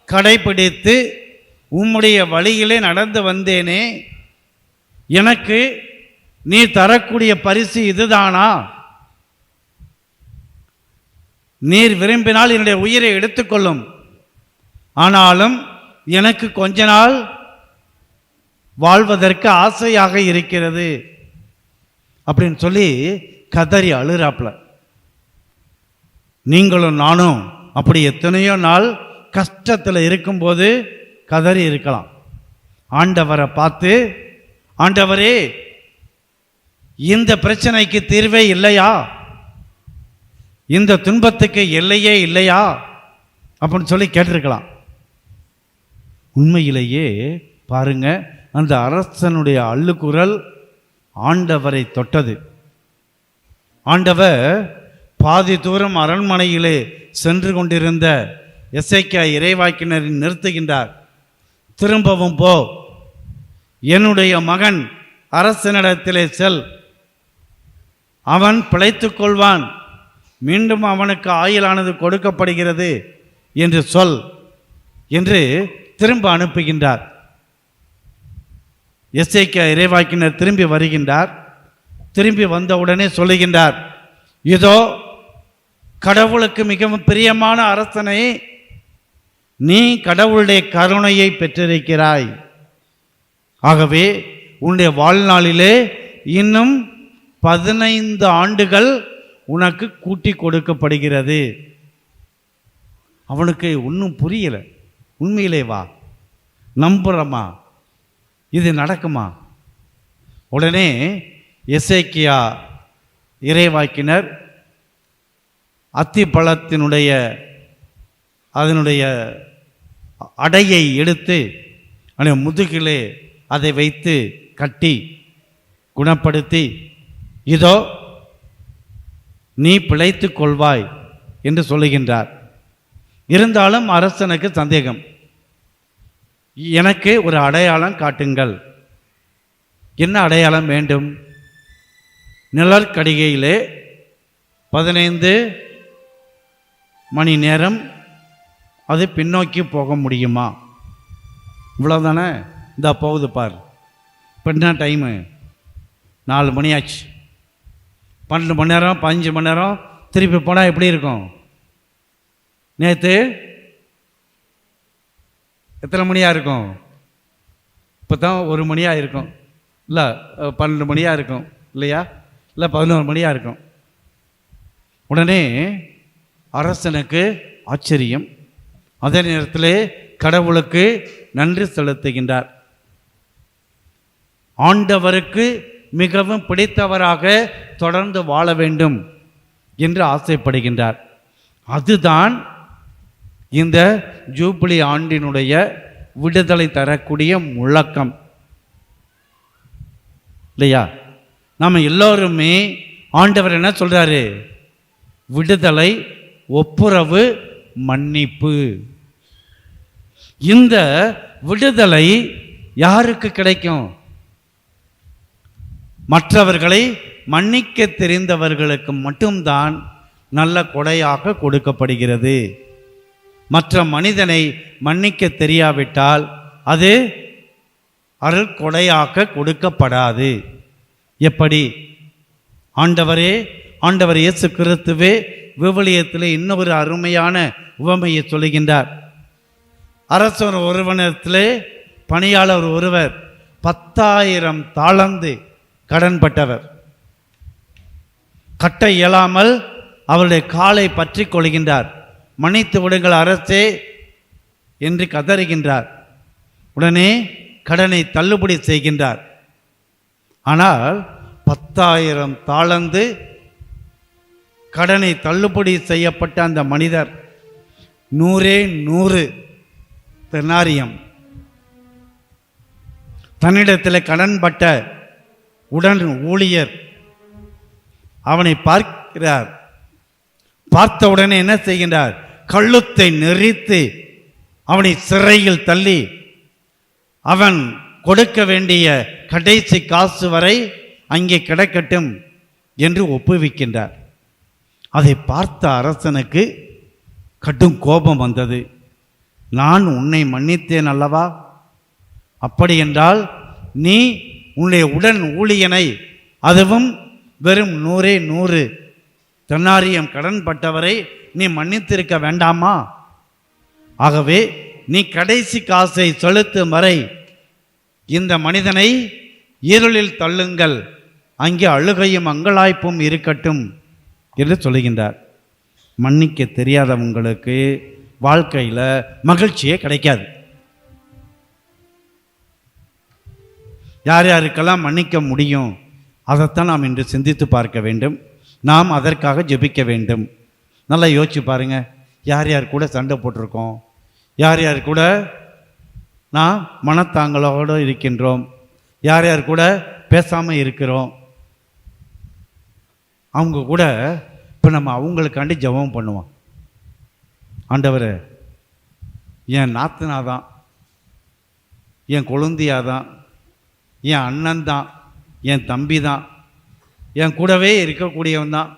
கடைபிடித்து உம்முடைய வழியிலே நடந்து வந்தேனே, எனக்கு நீ தரக்கூடிய பரிசு இதுதானா? நீர் விரும்பினால் என்னுடைய உயிரை எடுத்துக்கொள்ளும், ஆனாலும் எனக்கு கொஞ்ச நாள் வாழ்வதற்கு ஆசையாக இருக்கிறது அப்படின்னு சொல்லி கதறி அழுறாப்புல. நீங்களும் நானும் அப்படி எத்தனையோ நாள் கஷ்டத்தில் இருக்கும்போது கதறி இருக்கலாம். ஆண்டவரை பார்த்து, ஆண்டவரே, இந்த பிரச்சனைக்கு தீர்வே இல்லையா? இந்த துன்பத்துக்கு எல்லையே இல்லையா அப்படின்னு சொல்லி கேட்டிருக்கலாம். உண்மையிலேயே பாருங்க, அந்த அரசனுடைய அள்ளுக்குரல் ஆண்டவரை தொட்டது. ஆண்டவர் பாதி தூரம் அரண்மனையிலே சென்று கொண்டிருந்த எசேக்கியா இறைவாக்கினரை நிறுத்துகின்றார். திரும்பவும் போ, என்னுடைய மகன் அரசனிடத்திலே செல், அவன் பிழைத்துக் கொள்வான், மீண்டும் அவனுக்கு ஆயுளானது கொடுக்கப்படுகிறது என்று சொல் என்று திரும்ப அனுப்புகின்றார். எசேக்கியா இறைவாக்கினர் திரும்பி வருகின்றார். திரும்பி வந்தவுடனே சொல்லுகின்றார், இதோ கடவுளுக்கு மிகவும் பிரியமான அரசனை, நீ கடவுளுடைய கருணையை பெற்றிருக்கிறாய். ஆகவே உன்னுடைய வாழ்நாளிலே இன்னும் 15 ஆண்டுகள் உனக்கு கூட்டி கொடுக்கப்படுகிறது. அவனுக்கு ஒன்றும் புரியலை. உண்மையிலே வா, நம்புறமா, இது நடக்குமா? உடனே எசேக்கியா இறைவாக்கினர் அத்திப்பழத்தினுடைய அதனுடைய அடையை எடுத்து முதுகிலே அதை வைத்து கட்டி குணப்படுத்தி, இதோ நீ பிழைத்து கொள்வாய் என்று சொல்லுகின்றார். இருந்தாலும் அரசனுக்கு சந்தேகம். எனக்கு ஒரு அடையாளம் காட்டுங்கள். என்ன அடையாளம் வேண்டும்? நிழற்கடிகையிலே 15 மணி நேரம் அது பின்னோக்கி போக முடியுமா? இவ்வளோதானே? இந்த போகுது பார். இப்போ என்ன டைமு? 4 மணி ஆச்சு. 12 மணி நேரம் 15 மணி நேரம் திருப்பி போனால் எப்படி இருக்கும்? நேற்று எத்தனை மணியாக இருக்கும்? இப்போ தான் 1 மணியாக இருக்கும், இல்லை 12 மணியாக இருக்கும், இல்லையா? இல்லை 11 மணியாக இருக்கும். உடனே அரசனுக்கு ஆச்சரியம். அதே நேரத்தில் கடவுளுக்கு நன்றி செலுத்துகின்றார். ஆண்டவருக்கு மிகவும் பிடித்தவராக தொடர்ந்து வாழ வேண்டும் என்று ஆசைப்படுகின்றார். அதுதான் இந்த ஜூபிலி ஆண்டினுடைய விடுதலை தரக்கூடிய முழக்கம், இல்லையா? நாம் எல்லோருமே ஆண்டவர் என்ன சொல்றாரு? விடுதலை, ஒப்புரவு, மன்னிப்பு. இந்த விடுதலை யாருக்கு கிடைக்கும்? மற்றவர்களை மன்னிக்க தெரிந்தவர்களுக்கு மட்டும்தான் நல்ல கொடையாக கொடுக்கப்படுகிறது. மற்ற மனிதனை மன்னிக்க தெரியாவிட்டால் அது அருள் கொடையாக கொடுக்கப்படாது. எப்படி? ஆண்டவர் இயேசு கிறிஸ்துவே விவிலியத்திலே இன்னொரு அருமையான உவமையை சொல்லுகின்றார். அரசர் ஒருவனிடத்திலே பணியாளர் ஒருவர் 10,000 தாலந்து கடன்பட்டவர். கட்ட இயலாமல் அவருடைய காலை பற்றி கொள்கின்றார். மன்னித்து விடுங்கள் அரசே என்று கதறுகின்றார். உடனே கடனை தள்ளுபடி செய்கின்றார். ஆனால் 10,000 தாலந்து கடனை தள்ளுபடி செய்யப்பட்ட அந்த மனிதர் 100 தெனாரியம் தன்னிடத்தில் கடன்பட்ட உடன் ஊழியர் அவனை பார்க்கிறார். பார்த்த உடனே என்ன செய்கின்றார்? கழுத்தை நெரித்து அவனை சிறையில் தள்ளி அவன் கொடுக்க வேண்டிய கடைசி காசு வரை அங்கே கிடக்கட்டும் என்று ஒப்புவிக்கின்றார். அதை பார்த்த அரசனுக்கு கடும் கோபம் வந்தது. நான் உன்னை மன்னித்தேன் அல்லவா? அப்படி என்றால் நீ உன்னுடைய உடன் ஊழியனை, அதுவும் வெறும் 100 தெனாரியம் கடன்பட்டவரை நீ மன்னித்திருக்க வேண்டாமா? ஆகவே நீ கடைசி காசை செலுத்தும் வரை இந்த மனிதனை இருளில் தள்ளுங்கள், அங்கே அழுகையும் அங்கலாய்ப்பும் இருக்கட்டும் என்று சொல்லுகின்றார். மன்னிக்க தெரியாதவங்களுக்கு வாழ்க்கையில் மகிழ்ச்சியே கிடைக்காது. யார் யாருக்கெல்லாம் மன்னிக்க முடியும் அதைத்தான் நாம் இன்று சிந்தித்து பார்க்க வேண்டும். நாம் அதற்காக ஜெபிக்க வேண்டும். நல்லா யோசிச்சு பாருங்க. யார் யார் கூட சண்டை போட்டிருக்கோம்? யார் யார் கூட நாம் மனத்தாங்களோடு இருக்கின்றோம்? யார் யார் கூட பேசாமல் இருக்கிறோம்? அவங்க கூட இப்போ நம்ம அவங்களுக்காண்டி ஜெபம் பண்ணுவோம். ஆண்டவரே என் நாத்தனா தான், என் கொழுந்தியா தான், என் அண்ணன் தான், என் தம்பி தான், என் கூடவே இருக்கக்கூடியவன் தான்.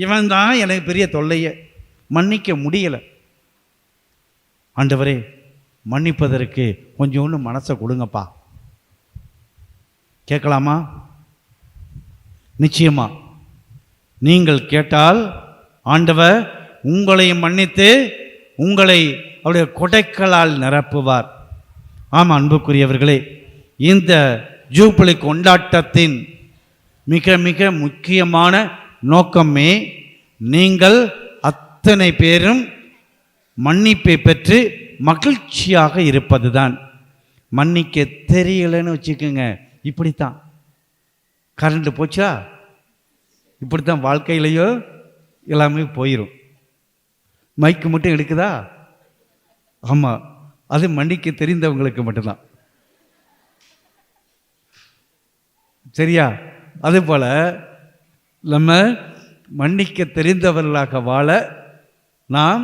இவன் தான் எனக்கு பெரிய தொல்லையை, மன்னிக்க முடியலை. ஆண்டவரே, மன்னிப்பதற்கு கொஞ்சோண்டு மனசை கொடுங்கப்பா. கேட்கலாமா? நிச்சயமா நீங்கள் கேட்டால் ஆண்டவர் உங்களையும் மன்னித்து உங்களை அவருடைய கொடைக்களால் நிரப்புவார். ஆமாம் அன்புக்குரியவர்களே, இந்த ஜூபிலி கொண்டாட்டத்தின் மிக மிக முக்கியமான நோக்கமே நீங்கள் அத்தனை பேரும் மன்னிப்பை பெற்று மகிழ்ச்சியாக இருப்பது தான். மன்னிக்க தெரியலைன்னு வச்சுக்கோங்க, இப்படித்தான் கரண்ட் போச்சா, இப்படித்தான் வாழ்க்கையிலையோ எல்லாமே போயிடும். மைக்கு மட்டும் எடுக்குதா? ஆமாம், அது மன்னிக்க தெரிந்தவங்களுக்கு மட்டும்தான். சரியா? அதுபோல் நம்ம மன்னிக்க தெரிந்தவர்களாக வாழ நாம்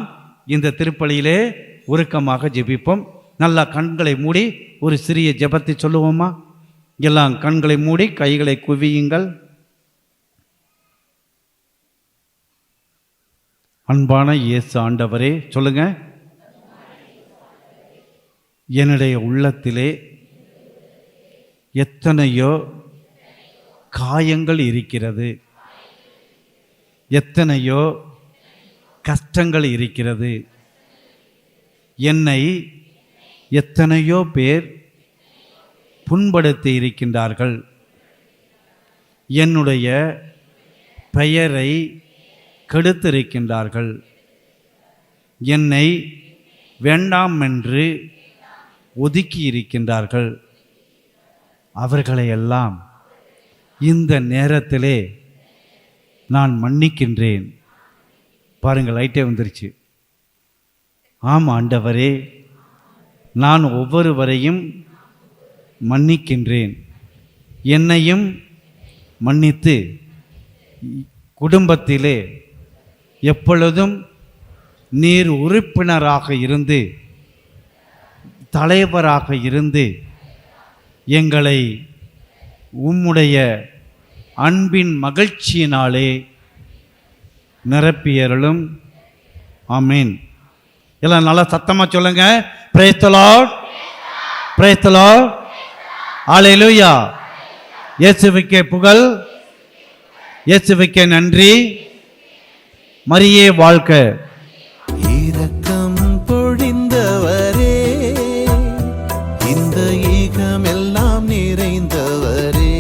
இந்த திருப்பலியிலே உருக்கமாக ஜெபிப்போம். நல்லா கண்களை மூடி ஒரு சிறிய ஜெபத்தை சொல்லுவோமா? எல்லாம் கண்களை மூடி கைகளை குவியுங்கள். அன்பான இயேசு ஆண்டவரே, சொல்லுங்க. என்னுடைய உள்ளத்திலே எத்தனையோ காயங்கள் இருக்கிறது, எத்தனையோ கஷ்டங்கள் இருக்கிறது. என்னை எத்தனையோ பேர் புண்படுத்தி இருக்கின்றார்கள். என்னுடைய பெயரை கெடுத்திருக்கின்றார்கள். என்னை வேண்டாம் என்று ஒதுக்கி இருக்கின்றார்கள். அவர்களையெல்லாம் இந்த நேரத்திலே நான் மன்னிக்கின்றேன். பாருங்கள், லைட்டே வந்துருச்சு. ஆம் ஆண்டவரே, நான் ஒவ்வொருவரையும் மன்னிக்கின்றேன். என்னையும் மன்னித்து குடும்பத்திலே எப்பொழுதும் நீர் உறுப்பினராக இருந்து தலைவராக இருந்து எங்களை உம்முடைய அன்பின் மகிழ்ச்சியினாலே நிரப்பியருளும். ஆமீன். எல்லாம் நல்லா சத்தமாக சொல்லுங்க. Praise the Lord, praise the Lord, hallelujah. இயேசுவுக்கே புகழ், இயேசுவுக்கே நன்றி. மரியே வாழ்க. இரக்கம் பொழிந்தவரே, இந்த ஈகமெல்லாம் நிறைந்தவரே,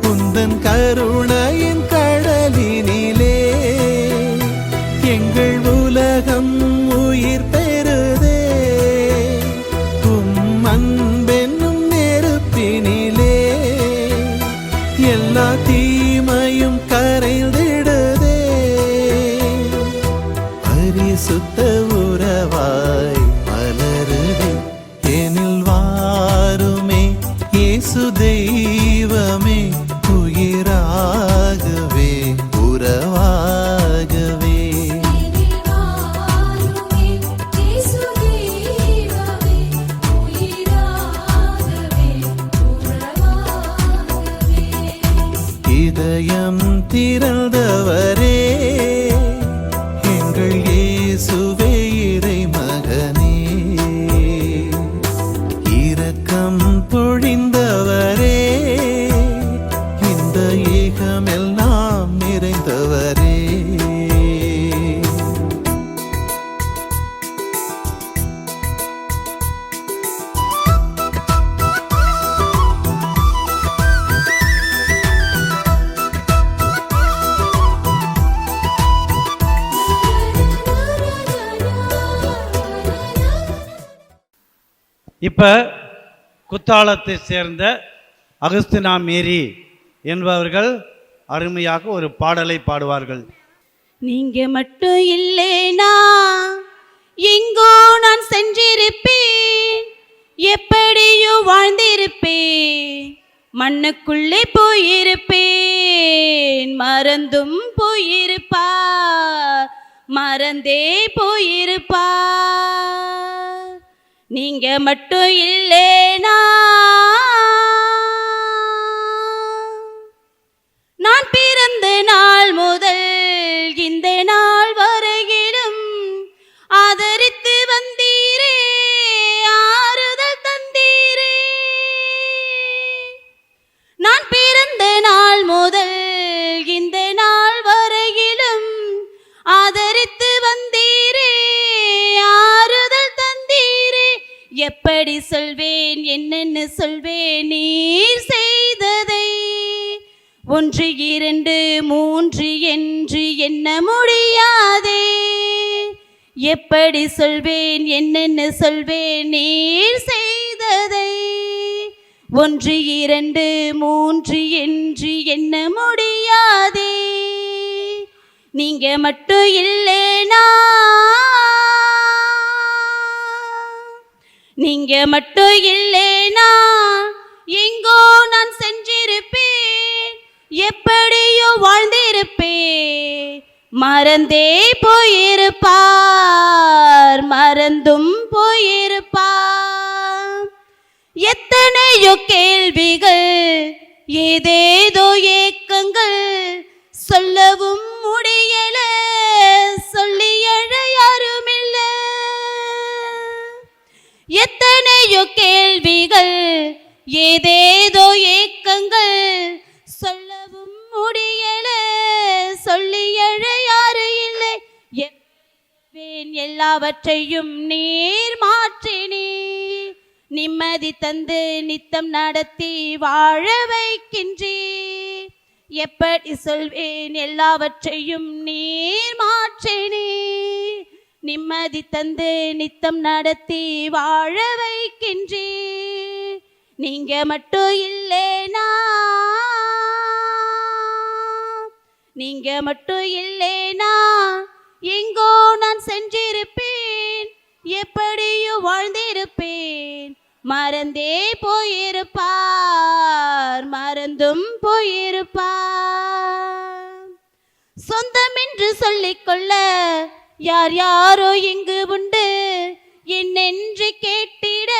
உந்தன் கருணையின் கடலினிலே எங்கள் உலகம் உயிர் பெறுதே. உம் அன்பென்னும் நெருப்பினிலே எல்லா தீமையும் கரைந்திடுதே. பரிசுத்த உறவாய் மலருதே எனில் வாருமே இயேசு தெய்வமே, உயிராகவே உறவாகவே. இதயம் திறந்தவரே, எங்கள் இயேசுவே இறைமகனே, இரக்கம் பொழிந்தவரே, இந்த ஈகமெல்லாம் நிறைந்தவரே. இப்போ குத்தாலத்தை சேர்ந்த அகஸ்தினா மேரி என்பவர்கள் அருமையாக ஒரு பாடலை பாடுவார்கள். நீங்க மட்டும் இல்லேனா எங்கோ நான் சென்றிருப்பேன், எப்படியோ வாழ்ந்திருப்பேன், மண்ணுக்குள்ளே போயிருப்பேன், மறந்தும் போயிருப்பார், மறந்தே போயிருப்பார். நீங்க மட்டும் இல்லேனா நான் பிறந்த நாள் முதல் இந்த நாள் வரையிலும் ஆதரித்து வந்தீரே, ஆறுதல் தந்தீரே. நான் பிறந்த நாள் முதல் இந்த நாள் வரையிலும் ஆதரித்து வந்தீரே, ஆறுதல் தந்தீரே. எப்படி சொல்வேன் என்னென்னு சொல்வேன் நீர் செய்ததை, 1 2 3 என்று எண்ண முடியாதே. எப்படி சொல்வேன் என்னென்னு சொல்வேன் நீர் செய்ததை, 1 2 3 என்று எண்ண முடியாதே. நீங்க மட்டும் இல்லேனா, நீங்க மட்டும் இல்லேனா எங்கோ நான் சென்றிருப்பேன், எப்படியோ வாழ்ந்திருப்பேன். மறந்தே போயிருப்பார், மறந்தும் போயிருப்பார். எத்தனையோ கேள்விகள், ஏதேதோ ஏக்கங்கள், சொல்லவும் முடியல, சொல்லி எழ யாருமில்ல. எத்தனையோ கேள்விகள், ஏதேதோ ஏக்கங்கள், சொல்லவும் முடியல, சொல்லி எழ யாரு இல்லை. எல்லாவற்றையும் நீர் மாற்றினீர், நிம்மதி தந்து நித்தம் நடத்தி வாழ வைக்கின்றீர். எப்படி சொல்வேன் எல்லாவற்றையும் நீர் மாற்றினீர், நிம்மதி தந்து நித்தம் நடத்தி வாழ வைக்கின்றீர். நீங்க மட்டும் இல்லேனா, நீங்க மட்டும் இல்லேனா எங்கோ நான் சென்றிருப்பேன், எப்படியோ வாழ்ந்திருப்பேன். மறந்தே போயிருப்பார், மறந்தும் போயிருப்பார். சொந்தம் என்று சொல்லிக்கொள்ள யார் யாரோ இங்கு உண்டு, என்னென்று கேட்டிட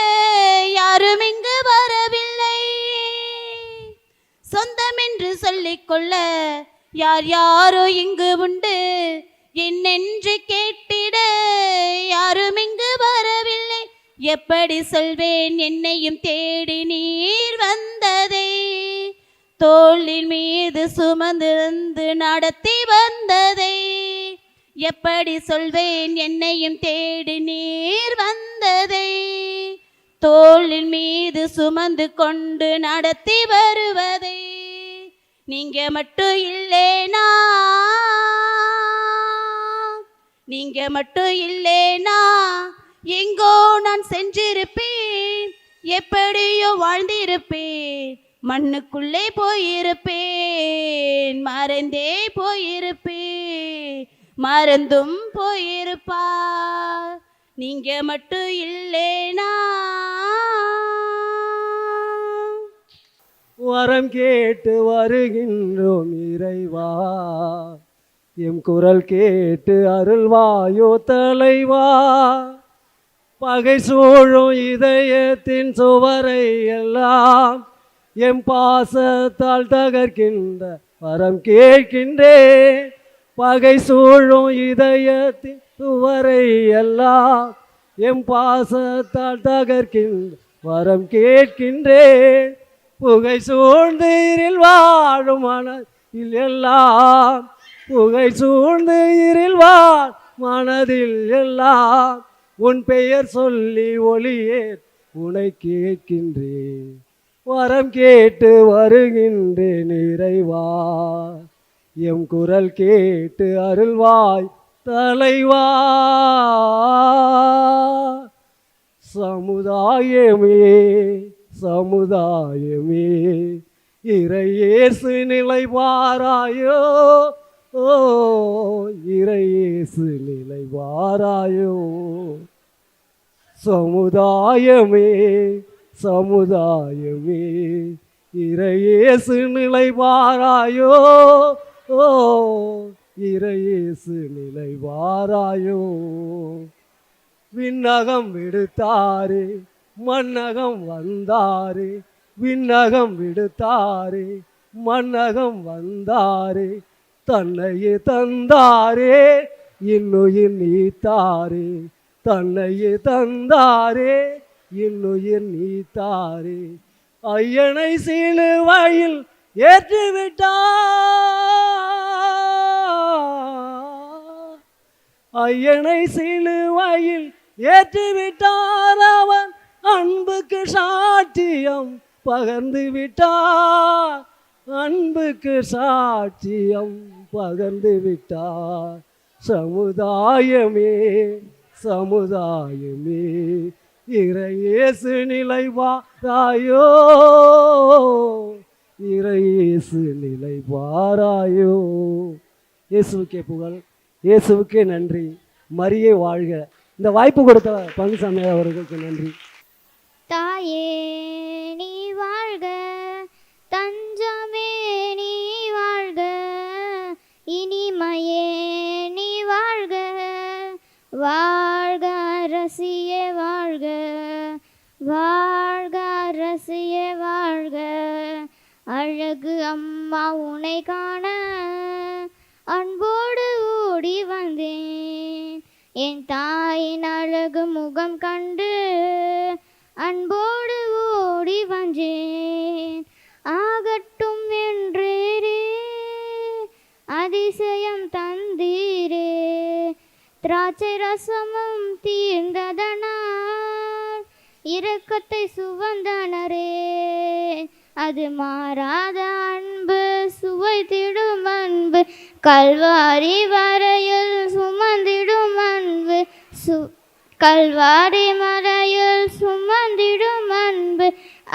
யாரும் இங்கு வரவில்லை. சொந்தம் என்று சொல்லிக்கொள்ள யார் யாரோ இங்கு உண்டு, என்னென்று கேட்டிட யாரும் இங்கு வரவில்லை. எப்படி சொல்வேன் என்னையும் தேடி நீர் வந்ததை, தோளின் மீது சுமந்து வந்து நடத்தி வந்ததை. எப்படி சொல்வேன் என்னையும் தேடி நீர் வந்ததை, தோளின் மீது சுமந்து கொண்டு நடத்தி வருவதை. நீங்க மட்டும் இல்லேனா, நீங்க மட்டும் இல்லேனா எங்கோ நான் சென்றிருப்பேன், எப்படியோ வாழ்ந்திருப்பேன். மண்ணுக்குள்ளே போயிருப்பேன், மறைந்தே போயிருப்பேன், மறந்தும் போயிருப்பார். நீங்க மட்டும் இல்லேனா. வரம் கேட்டு வருகின்றோம் இறைவா, எம் குரல் கேட்டு அருள்வாயோ தலைவா. பகை சூழும் இதயத்தின் சுவரை எல்லாம் எம் பாசத்தால் தகர்க்கின்ற வரம் கேட்கின்றேன். பகை சூழும் இதயத்தின் சுவரை எல்லாம் எம் பாசத்தால் தகர்க்கின்ற வரம் கேட்கின்றேன். புகை சூழ்ந்தீரில் வாழும் மனதில் எல்லாம், புகை சூழ்ந்தீரில் வாழ் மனதில் எல்லாம், உன் பெயர் சொல்லி ஒளியே உனை கேட்கின்றேன். வரம் கேட்டு வருகின்றேன் இறைவா, எம் குரல் கேட்டு அருள்வாய் தலைவா. சமுதாயமே சமுதாயமே இறையேசு நிலை வாராயோ, ஓ இறையேசு நிலை வாராயோ. சமுதாயமே சமுதாயமே இறையேசு நிலை வாராயோ, ஓ இறையேசு நிலை வாராயோ. விண்ணகம் விடுத்தாரே மன்னகம் வந்தாரே, விண்ணகம் விடுத்தாரே மன்னகம் வந்தாரே, தன்னையே தந்தாரே இன்னுயிர் நீத்தாரே, தன்னையே தந்தாரே இன்னுயிர் நீத்தாரே. ஐயனை சிலுவையில் ஏற்றிவிட்டார், ஐயனை சிலுவையில் ஏற்றிவிட்டார், அவன் அன்புக்கு சாட்சியம் பகர்ந்து விட்டார், அன்புக்கு சாட்சியம் பகர்ந்து விட்டார். சமுதாயமே சமுதாயமே இறையேசு நிலை வாராயோ, இறையேசு நிலை வாராயோ. இயேசுவுக்கே புகழ், இயேசுவுக்கே நன்றி. மரியே வாழ்க. இந்த வாய்ப்பு கொடுத்த பங்குசாமி அவர்களுக்கு நன்றி. தாயே நீ வாழ்க, தஞ்சமே நீ வாழ்க, இனிமையே நீ வாழ்க, வாழ்க அரசியே வாழ்க, வாழ்க அரசியே வாழ்க. அழகு அம்மா உன்னை காண அன்போடு ஓடி வந்தேன், என் தாயின் அழகு முகம் கண்டு அன்போடு ஓடி வந்தேன். ஆகட்டும் என்றேரே அதிசயம் தந்தீரே, திராட்சை ரசமும் தீர்ந்ததனால் இரக்கத்தை சுவந்தனரே. அது மாறாத அன்பு சுவைத்திடும் அன்பு, கல்வாரி வரையில் சுமந்திடும் அன்பு, கல்வாரி மலையில் சுமந்திடும் அன்பு.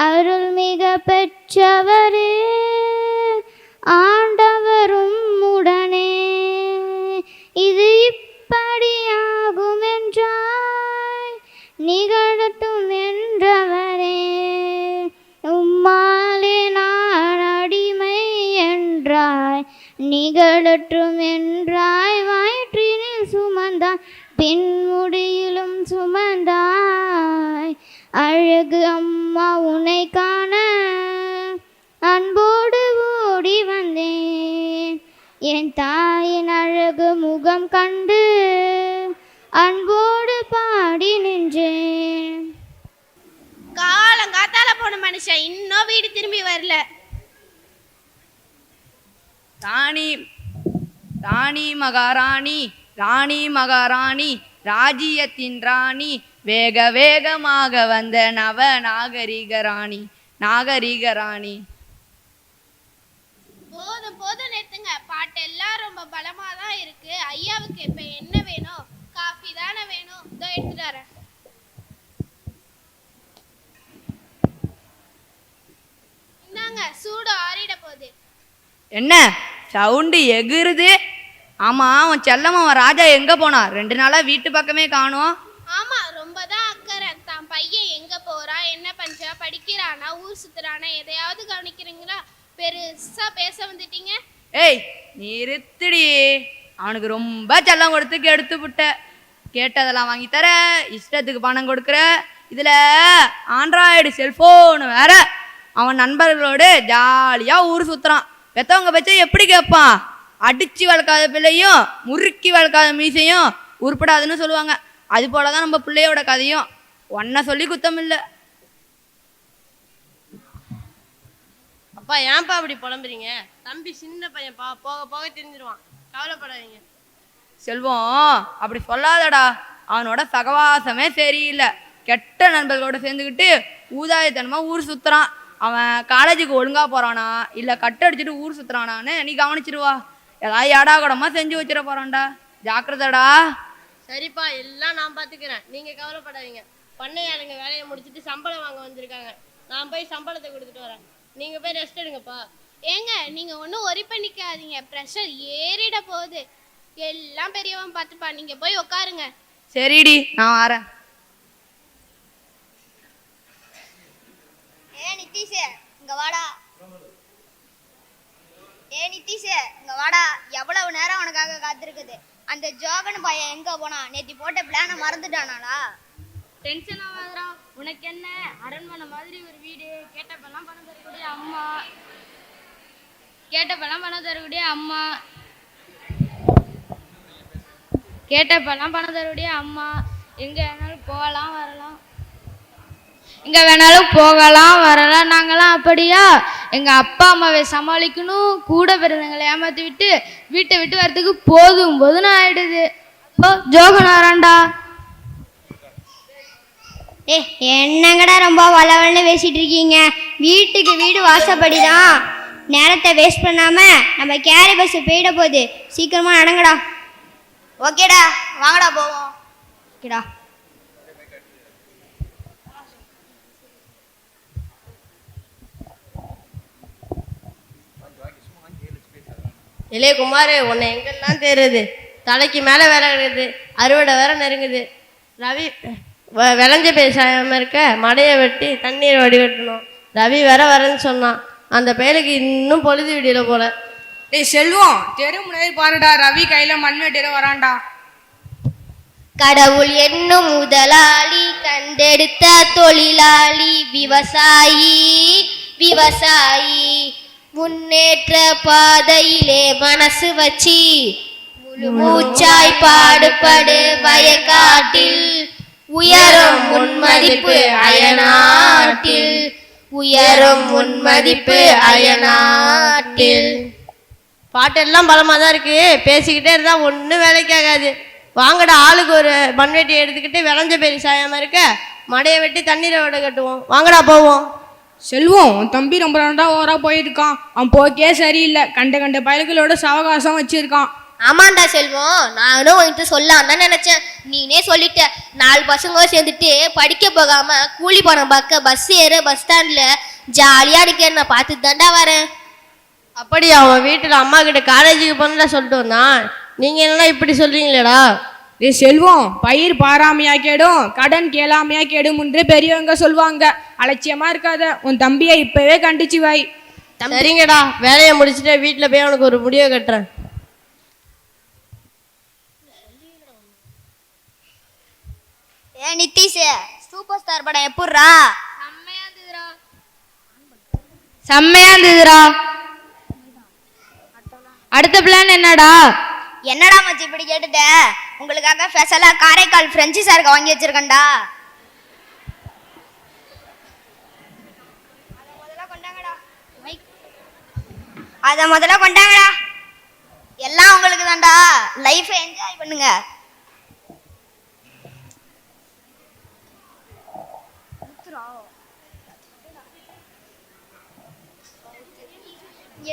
அருள் மிக பெற்றவரே ஆண்டவரும் உடனே, இது இப்படியாகும் என்றாய் நிகழட்டும் என்றவரே. உம்மாலே நான் அடிமை என்றாய் நிகழட்டும் என்றாய், வயிற்றினில் சுமந்தாய் பின்முடியிலும் சுமந்தாய். அழகு அம்மா உன்னை காண அன்போடு ஓடி வந்தேன், என் தாயின் அழகு முகம் கண்டு அன்போடு பாடி நின்றேன். காலங்காத்தால போன மனுஷன் இன்னும் வீடு திரும்பி வரல. ராணி ராணி மகாராணி, ராணி மகாராணி, ராஜ்யத்தின் ராணி, வேக வேகமாக வந்த நவ நாகரிக ராணி, நாகரிக ராணி. போதும் போதும் நிறுத்துங்க, பாட்டெல்லாம் ரொம்ப பலமா தான் இருக்கு. ஐயாவுக்கு இப்ப என்ன வேணும்? காஃபி தானே வேணும்? இதோ எடுத்துட்டு வரேன். இந்தாங்க, சூடு ஆறிட போகுது. என்ன சவுண்டு எகுறுது? ஆமா, அவன் செல்லம்மா ராஜா எங்க போனா? 2 நாளா வீட்டு பக்கமே காணோம். ஆமா, ரொம்ப தான் அக்கறை. தான் பையன் எங்க போறா, என்ன பண்றா, படிக்கிறானா, ஊர் சுத்துறானா, எதையாவது கவனிக்கிறீங்களா? பெருசா பேச வந்துட்டீங்க. ஏய் நிறுத்துடி, அவனுக்கு ரொம்ப செல்லம் கொடுத்து கெடுத்து விட்ட. கேட்டதெல்லாம் வாங்கி தர, இஷ்டத்துக்கு பணம் கொடுக்குற, இதுல ஆண்ட்ராய்டு செல்போன் வேற. அவன் நண்பர்களோடு ஜாலியா ஊர் சுத்துறான். பெத்தவங்க பச்சை எப்படி கேட்பான்? அடிச்சு வளர்க்காத பிள்ளையும் முறுக்கி வளர்க்காத மீசையும் உருப்படாதுன்னு சொல்லுவாங்க. அது போலதான் நம்ம பிள்ளையோட கதையும். ஒன்ன சொல்லி குத்தம் இல்லை. அப்பா ஏன்பா அப்படி புலம்புறீங்க? தம்பி சின்ன பையன்ப்பா, போக போக தெரிஞ்சிருவான், கவலைப்படாதீங்க. செல்வம் அப்படி சொல்லாதடா, அவனோட சகவாசமே சரியில்லை. கெட்ட நண்பர்களோட சேர்ந்துக்கிட்டு ஊதாயத்தனமா ஊர் சுத்துறான். அவன் காலேஜுக்கு ஒழுங்கா போறானா இல்ல கட்டடிச்சுட்டு ஊர் சுத்துறானான்னு நீ கவனிச்சிருவா. ஏதாவது ஏடாகூடமா செஞ்சு வச்சிட போறான்டா, ஜாக்கிரதடா. சரிப்பா, எல்லாம் நான் பாத்துக்கிறேன், நீங்க கவலைப்படாதீங்க. பண்ணையாளுங்க வேலையை முடிச்சுட்டு சம்பளம் வாங்க வந்திருக்காங்க. நான் போய் சம்பளத்தை கொடுத்துட்டு வரேன், நீங்க போய் ரெஸ்ட் எடுங்கப்பா. ஏங்க, நீங்க ஒன்றும் ஒரி பண்ணிக்காதீங்க, ப்ரெஷர் ஏறிட போகுது. எல்லாம் பெரியவன் பார்த்துப்பா, நீங்க போய் உட்காருங்க. சரிடி, நான் வரேன். நித்தீஷே இங்க வாடா. நித்தீஷே இங்க வாடா. எவ்வளவு நேரம் உனக்காக காத்திருக்குது. அந்த ஜோகன் பையன் எங்க போனா? நேத்தி போட்ட பிளான மறந்துட்டானாடா? டென்ஷன் ஆகாதடா. உனக்கு என்ன அரண்மனை மாதிரி ஒரு வீடு, கேட்டப்பெல்லாம் பணம் தரக்கூடிய அம்மா, கேட்டப்பெல்லாம் பணம் தரக்கூடிய அம்மா, கேட்டப்பெல்லாம் பணம் தரக்கூடிய அம்மா, எங்க வேணாலும் போகலாம் வரலாம், எங்க வேணாலும் போகலாம் வரலாம். நாங்களாம் அப்படியா? எங்க அப்பா அம்மாவை சமாளிக்கணும், கூட பிறந்தங்களை ஏமாத்தி விட்டு வீட்டை விட்டு வர்றதுக்கு போதும் போதுன்னு ஆயிடுது. ஓ ஜோகன் வரான்டா. என்னங்கடா ரொம்ப வளவல்னு பேசிட்டு இருக்கீங்க? வீட்டுக்கு வீடு வாசப்படிதான். நேரத்தை வேஸ்ட் பண்ணாம நம்ம கேரி பஸ் போயிட போகுது. சீக்கிரமா நடங்கடா. ஓகேடா, வாங்கடா போவோம். ஓகேடா. இளைய குமார், உன்னை எங்கெல்லாம் தேருது? தலைக்கு மேலே வேலை கிடையாது, அறுவடை வேற நெருங்குது. ரவி விளைஞ்ச பேசாம இருக்க மடையை வெட்டி தண்ணீர் வடிகட்டணும். ரவி வேற வரேன்னு சொன்னான். அந்த பயலுக்கு இன்னும் பொழுது விடியல போல. டேய் செல்வம், தெரு முன்னாடி பாருடா, ரவி கையில மண்வெட்டியில வரான்டா. கடவுள் என்னும் முதலாளி, கண்டெடுத்த தொழிலாளி, விவசாயி விவசாயி, முன்னேற்ற பாதையிலே மனசு வச்சி முழு மூச்சாய் பாடுபடு வயக்காட்டில், உயரும் முன்மதிப்பு அயனாட்டில், உயரும் முன்மதிப்பு அயனாட்டில். பாட்டெல்லாம் பலமாக தான் இருக்கு, பேசிக்கிட்டே இருந்தா ஒன்றும் வேலைக்காகாது. வாங்கடா, ஆளுக்கு ஒரு மண்வெட்டி எடுத்துக்கிட்டு விளைஞ்ச பேரி சாயாம இருக்க மடையை வெட்டி தண்ணீரை விட கட்டுவோம். வாங்கடா போவோம். செல்வம், உன் தம்பி ரொம்ப நாளா ஓரா போயிருக்கான். அவன் போக்கே சரியில்லை. கண்ட கண்ட பயல்களோட சாவகாசம் வச்சிருக்கான். ஆமாண்டா செல்வம், நானும் உன்கிட்ட சொல்லலாம் தான் நினைச்சேன். நீனே சொல்லிட்ட. 4 பசங்க சேர்ந்துட்டு படிக்க போகாம கூலி பணம் பார்க்க பஸ் ஏற பஸ் ஸ்டாண்ட்ல ஜாலியா அடிக்க நான் பார்த்துட்டு தாண்டா வரேன். அப்படி அவன் வீட்டில் அம்மா கிட்ட காலேஜுக்கு போனா சொல்லிட்டு வந்தான். நீங்க என்னன்னா இப்படி சொல்றீங்களேடா? டே செல்வம், பயிர் பாராமையா கேடும், கடன் கேளாமையா கேடும் என்று பெரியவங்க சொல்லுவாங்க. அலட்சியமா இருக்காத. உன் தம்பியை இப்பவே கண்டிச்சு வை. சரிங்கடா, வேலையை முடிச்சுட்டு வீட்டில் போய் அவனுக்கு ஒரு முடிவை கட்டுறேன். நித்தீஷ், சூப்பர் ஸ்டார் படம் எப்படிரா? செம்மையா இருந்ததுடா. அடுத்த பிளான் என்னடா? என்னடா மச்சி இப்படி கேட்டுட்ட? உங்களுக்காக ஸ்பெஷலா காரைக்கால் பிரெஞ்சு சாருக்கு வாங்கி வச்சிருக்கேன்டா. அத முதல்ல கொண்டாங்கடா. எல்லாம் உங்களுக்கு தான்டா. லைஃப் என்ஜாய் பண்ணுங்க.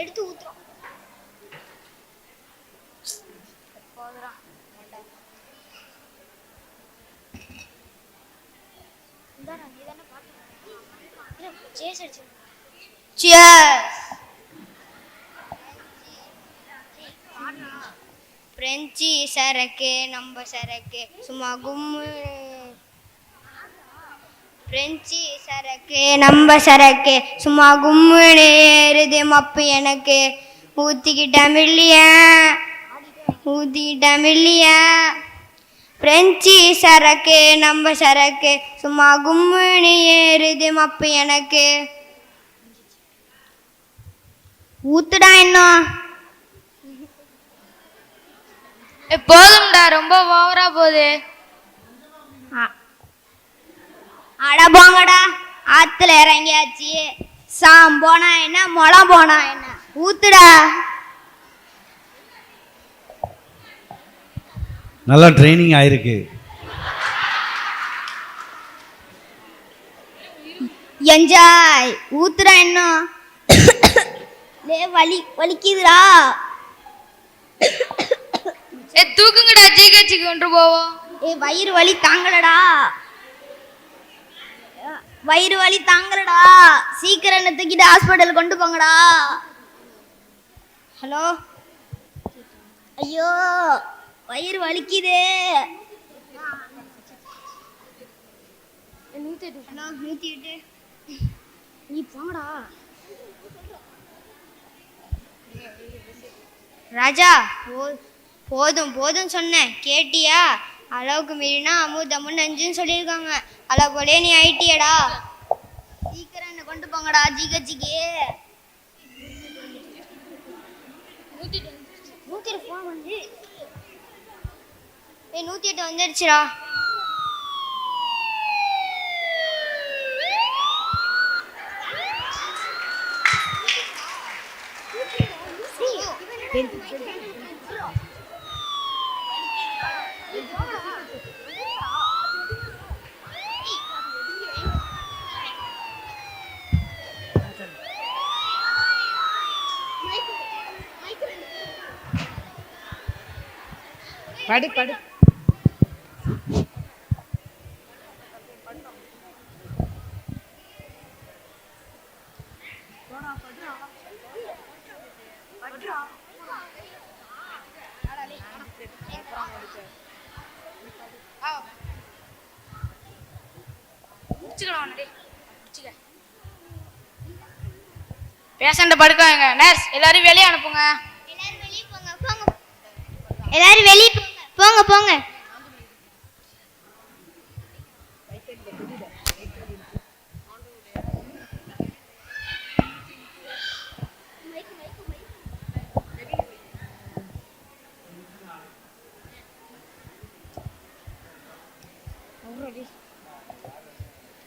எடுத்து ஊத்துறோம். பிரெஞ்சி சரக்கு நம்ம சரக்கு சும்மா கும்மு. பிரெஞ்சி சரக்கு நம்ம சரக்கு சும்மா கும்முன்னு ஏறுது மப்பு எனக்கு. ஊத்திக்கிட்டேன் மில்லியா. பிரெஞ்சி சரக்கு நம்ம சரக்கு சும்மா கும்முன்னு ஏறுது மப்பு எனக்கு. ஊத்துடா இன்னும். போதும்டா, ரொம்ப ஓவரா போகுது. அட போங்கடா, ஆத்துல இறங்கியாச்சு. சாம் போனா என்ன, முளம் போனா என்ன, ஊத்துடா. நல்லா ட்ரைனிங் ஆயிருக்கு. என்ஜாய். ஊத்துடா இன்னும். வலிக்குதுடா. தூக்குங்கடா, ஜிஹெச்சுக்கு கொண்டு போவோம். வயிறு வலி தாங்கலடா. சீக்கிரம் என்ன தூக்கிட்டு ஹாஸ்பிட்டல் கொண்டு போங்கடா. ஹலோ. ஐயோ வயிறு வலிக்குது. 108. நீ போங்கடா. ராஜா போதும் போதும் சொன்னேன் கேட்டியா? அளவுக்கு மீறினா அமுதமும் நஞ்சுன்னு சொல்லியிருக்காங்க. அளவு போலே நீ ஆயிட்டியடா. சீக்கிரம் என்ன கொண்டு போங்கடா ஜிகச்சிக்கு. 108 வந்துடுச்சுடா. படு படு. பேஷண்ட படுக்காங்க. நர்ஸ் எல்லாரும் வெளியே அனுப்புங்க. எல்லாரும் வெளியே போங்க போங்க.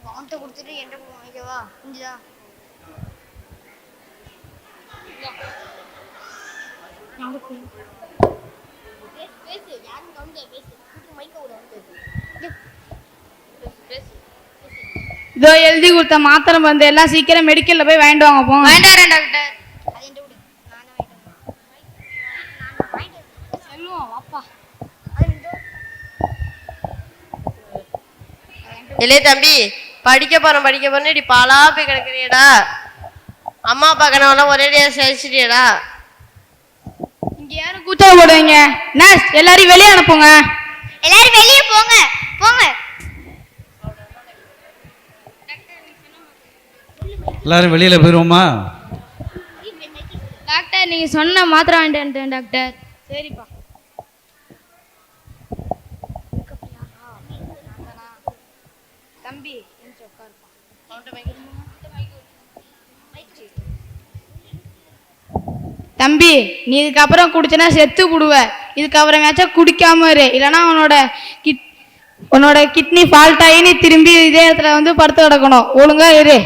வாங்க கொடுத்துட்டு என்கிட்ட வாங்கிக்கவா? இங்கதா இதோ எழுதி கொடுத்த மாத்திரை வந்து எல்லாம் சீக்கிரம் மெடிக்கல்ல போய் வாங்கிட்டு வாங்க. போங்க. வேண்டாம் டாக்டர். இல்லையே தம்பி, படிக்க போறேன் இப்படி பாலா போய் கிடக்குறியடா. அம்மா அப்பா கனவெல்லாம் ஒரேடியா சரிச்சிட்டியடா. இங்க யாரும் கூச்சா போடுவீங்க? நர்ஸ் எல்லாரும் வெளியே அனுப்புங்க. எல்லாரும் வெளியே போங்க போங்க. எல்லாரும் வெளியில் போயிடுவோமா? டாக்டர் நீங்க சொன்ன மாத்திரை வாங்கிட்டு வந்துட்டேன் டாக்டர். சரிப்பா. தம்பி தம்பி நீ இதுக்கப்புறம் குடிச்சனா செத்து குடுவ. இதுக்கப்புறமேச்சும் குடிக்காம இரு, இல்லைன்னா உன்னோட கிட்னி ஃபால்ட் ஆகி நீ திரும்பி இதே இடத்துல வந்து படுத்து கிடக்கணும். ஒழுங்கா இரு.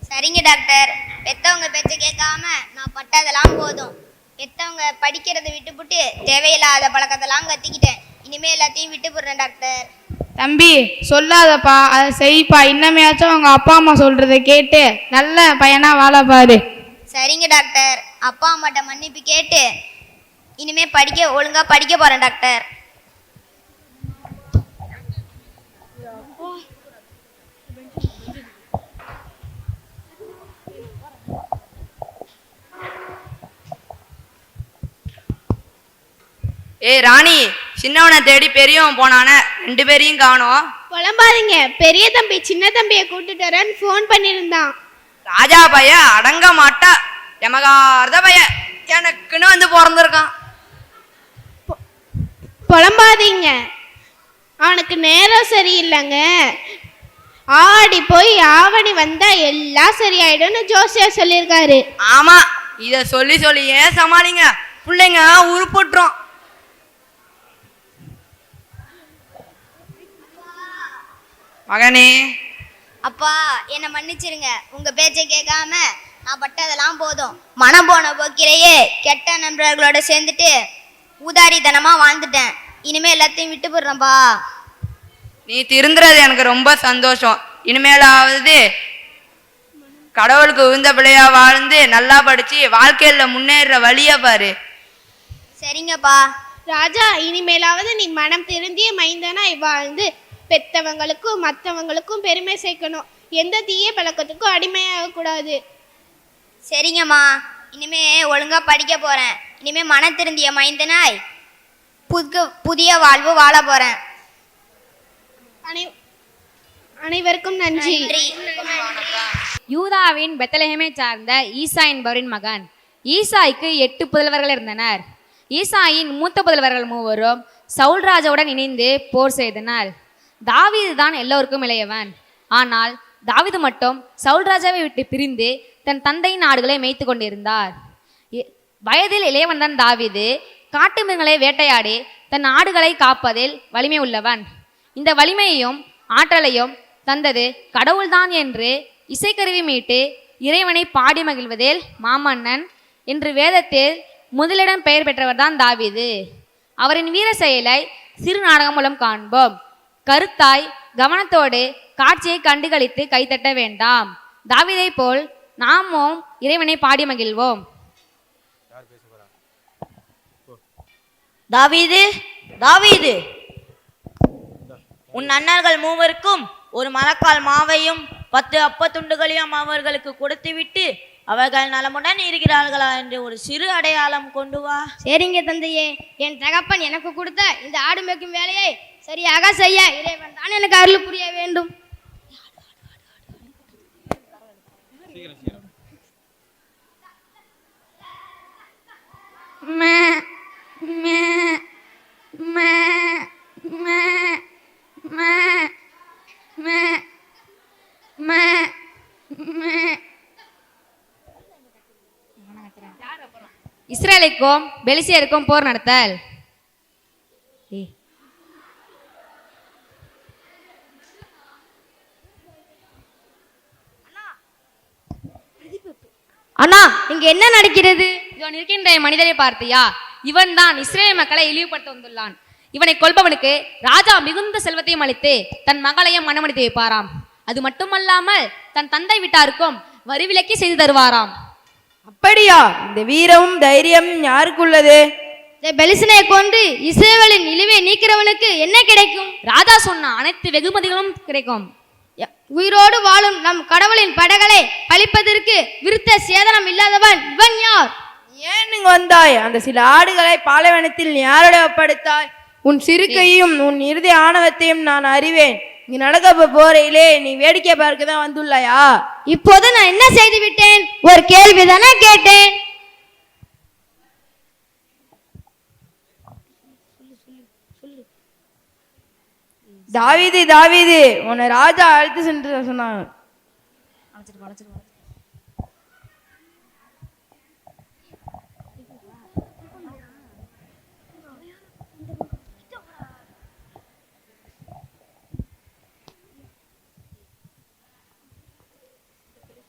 சரிங்க டாக்டர். பெத்தவங்க பேச்ச கேட்காம நான் பட்டதெல்லாம் போதும். பெத்தவங்க படிக்கிறதை விட்டுப்புட்டு தேவையில்லாத பழக்கத்தெல்லாம் கத்திக்கிட்டேன். இனிமே எல்லாத்தையும் விட்டு போடுறேன் டாக்டர். தம்பி சொல்லாதப்பா, அதை செய்ப்பா. இன்னமேயாச்சும் அவங்க அப்பா அம்மா சொல்றத கேட்டு நல்ல பையனா வாழ பாரு. சரிங்க டாக்டர். அப்பா அம்மாட்ட மன்னிப்பு கேட்டு இனிமே ஒழுங்கா படிக்க போறேன் டாக்டர். ஏய் ராணி, சின்னவனை தேடி பெரியவன் போனான, 2 பேரையும் காணோம். புலம்பாதீங்க, பெரிய தம்பி சின்ன தம்பியை கூட்டிட்டு வரேன்னு ஃபோன் பண்ணியிருந்தான். ராஜா பைய அடங்க மாட்டா, எமகார்த பைய எனக்குன்னு வந்து பிறந்திருக்கான். புலம்பாதீங்க, அவனுக்கு நேரம் சரியில்லைங்க. ஆடி போய் ஆவணி வந்தா எல்லாம் சரியாயிடும்னு ஜோசியர் சொல்லியிருக்காரு. ஆமா, இத சொல்லி சொல்லியே சமாளிங்க, பிள்ளைங்க உருப்பட்டுரும். மகனே. அப்பா என்ன மன்னிச்சிருங்க. உங்க பேச்சை கேட்காம நான் பட்டதெல்லாம் போதும். மனம் போன போக்கிலேயே கெட்ட நண்பர்களோட சேர்ந்துட்டு ஊதாரித்தனமா வாழ்ந்துட்டேன். இனிமே எல்லாத்தையும் விட்டு போடுறேன்ப்பா. நீ திருந்துறது எனக்கு ரொம்ப சந்தோஷம். இனிமேலாவது கடவுளுக்கு உகந்த பிள்ளையா வாழ்ந்து நல்லா படிச்சு வாழ்க்கையில முன்னேற வழியா பாரு. சரிங்கப்பா. ராஜா, இனிமேலாவது நீ மனம் திருந்திய மைந்தனாய் வாழ்ந்து பெத்தவங்களுக்கும் மற்றவங்களுக்கும் பெருமை சேர்க்கணும். எந்த தீய பழக்கத்துக்கும் அடிமையாக கூடாது. சரிங்கம்மா, இனிமே ஒழுங்கா படிக்க போறேன். இனிமே மனம் திருந்திய மைந்தனாய் புதிய வாழ்வு வாழ போறேன். அனைவருக்கும் நன்றி. யூதாவின் பெத்லஹேமை சார்ந்த ஈசா என்பவரின் மகன். ஈசாய்க்கு 8 புதல்வர்கள் இருந்தனர். ஈசாயின் மூத்த புதல்வர்கள் மூவரும் சவுல் ராஜாவுடன் இணைந்து போர் செய்தனர். தாவீது தான் எல்லோருக்கும் இளையவன். ஆனால் தாவீது மட்டும் சவுல் ராஜாவை விட்டு பிரிந்து தன் தந்தையின் ஆடுகளை மேய்த்து கொண்டிருந்தார். வயதில் இளையவன் தான் தாவீது. காட்டு மிருகங்களை வேட்டையாடி தன் ஆடுகளை காப்பதில் வலிமை உள்ளவன். இந்த வலிமையையும் ஆற்றலையும் தந்தது கடவுள்தான் என்று இசைக்கருவி மீட்டு இறைவனை பாடி மகிழ்வதில் மாமன்னன் என்று வேதத்தில் முதலிடம் பெயர் பெற்றவர் தான் தாவீது. அவரின் வீர செயலை சிறு நாடகம் மூலம் காண்போம். கருத்தாய் கவனத்தோடு காட்சியை கண்டுகளித்து கைத்தட்ட வேண்டாம். தாவீதை போல் நாமும் இறைவனை பாடி மகிழ்வோம். தாவீது, தாவீது, உன் அண்ணர்கள் மூவருக்கும் ஒரு மரக்கால் மாவையும் 10 அப்பத்துண்டுகளையும் அவர்களுக்கு கொடுத்துவிட்டு அவர்கள் நலமுடன் இருக்கிறார்களா என்று ஒரு சிறு அடையாளம் கொண்டு வா. சரிங்க தந்தையே. என் தகப்பன் எனக்கு கொடுத்த இந்த ஆடு மேய்க்கும் வேலையை சரியாக செய்ய இறைவன் தான் எனக்கு அருள் புரிய வேண்டும். இஸ்ரேலுக்கும் பெலிசியருக்கும் போர் நடத்தல். அண்ணா, இங்க என்ன நடக்கிறது? இதோ இருக்கின்ற மனிதரை பார்த்தியா? இவன் தான் இஸ்ரேல் மக்களை இழிவுபடுத்த வந்துள்ளான். இவனை கொல்பவனுக்கு ராஜா மிகுந்த செல்வத்தையும் அளித்து தன் மகளையும் மனமடித்து வைப்பாராம். அது மட்டுமல்லாமல் தன் தந்தை வீட்டாருக்கும் வரி விலக்கி செய்து தருவாராம். அப்படியா? இந்த வீரமும் தைரியம் யாருக்குள்ளது? இந்த பெலிசனை கொண்டு இஸ்ரவேலின் இழிவை நீக்கிறவனுக்கு என்ன கிடைக்கும்? ராஜா சொன்ன அனைத்து வெகுமதிகளும் கிடைக்கும். உயிரோடு வாழும் நம் கடவுளின் படைகளை அழிப்பதற்கு விருத்த சேதனம் இல்லாதவன் இவன் யார்? ஏன் இங்கு வந்தாய்? அந்த சில ஆடுகளை பாலைவனத்தில் யாரோட ஒப்படைத்தாய்? உன் சிறுக்கையும் உன் இறுதி ஆணவத்தையும் நான் அறிவேன். இங்கு நடக்க போறையிலே நீ வேடிக்கை பார்க்க தான் வந்துள்ளாயா? இப்போது நான் என்ன செய்து விட்டேன்? ஒரு கேள்விதானே கேட்டேன். தாவீது, தாவீது, உன்னை ராஜா அழைத்து சென்று சொன்னாங்க.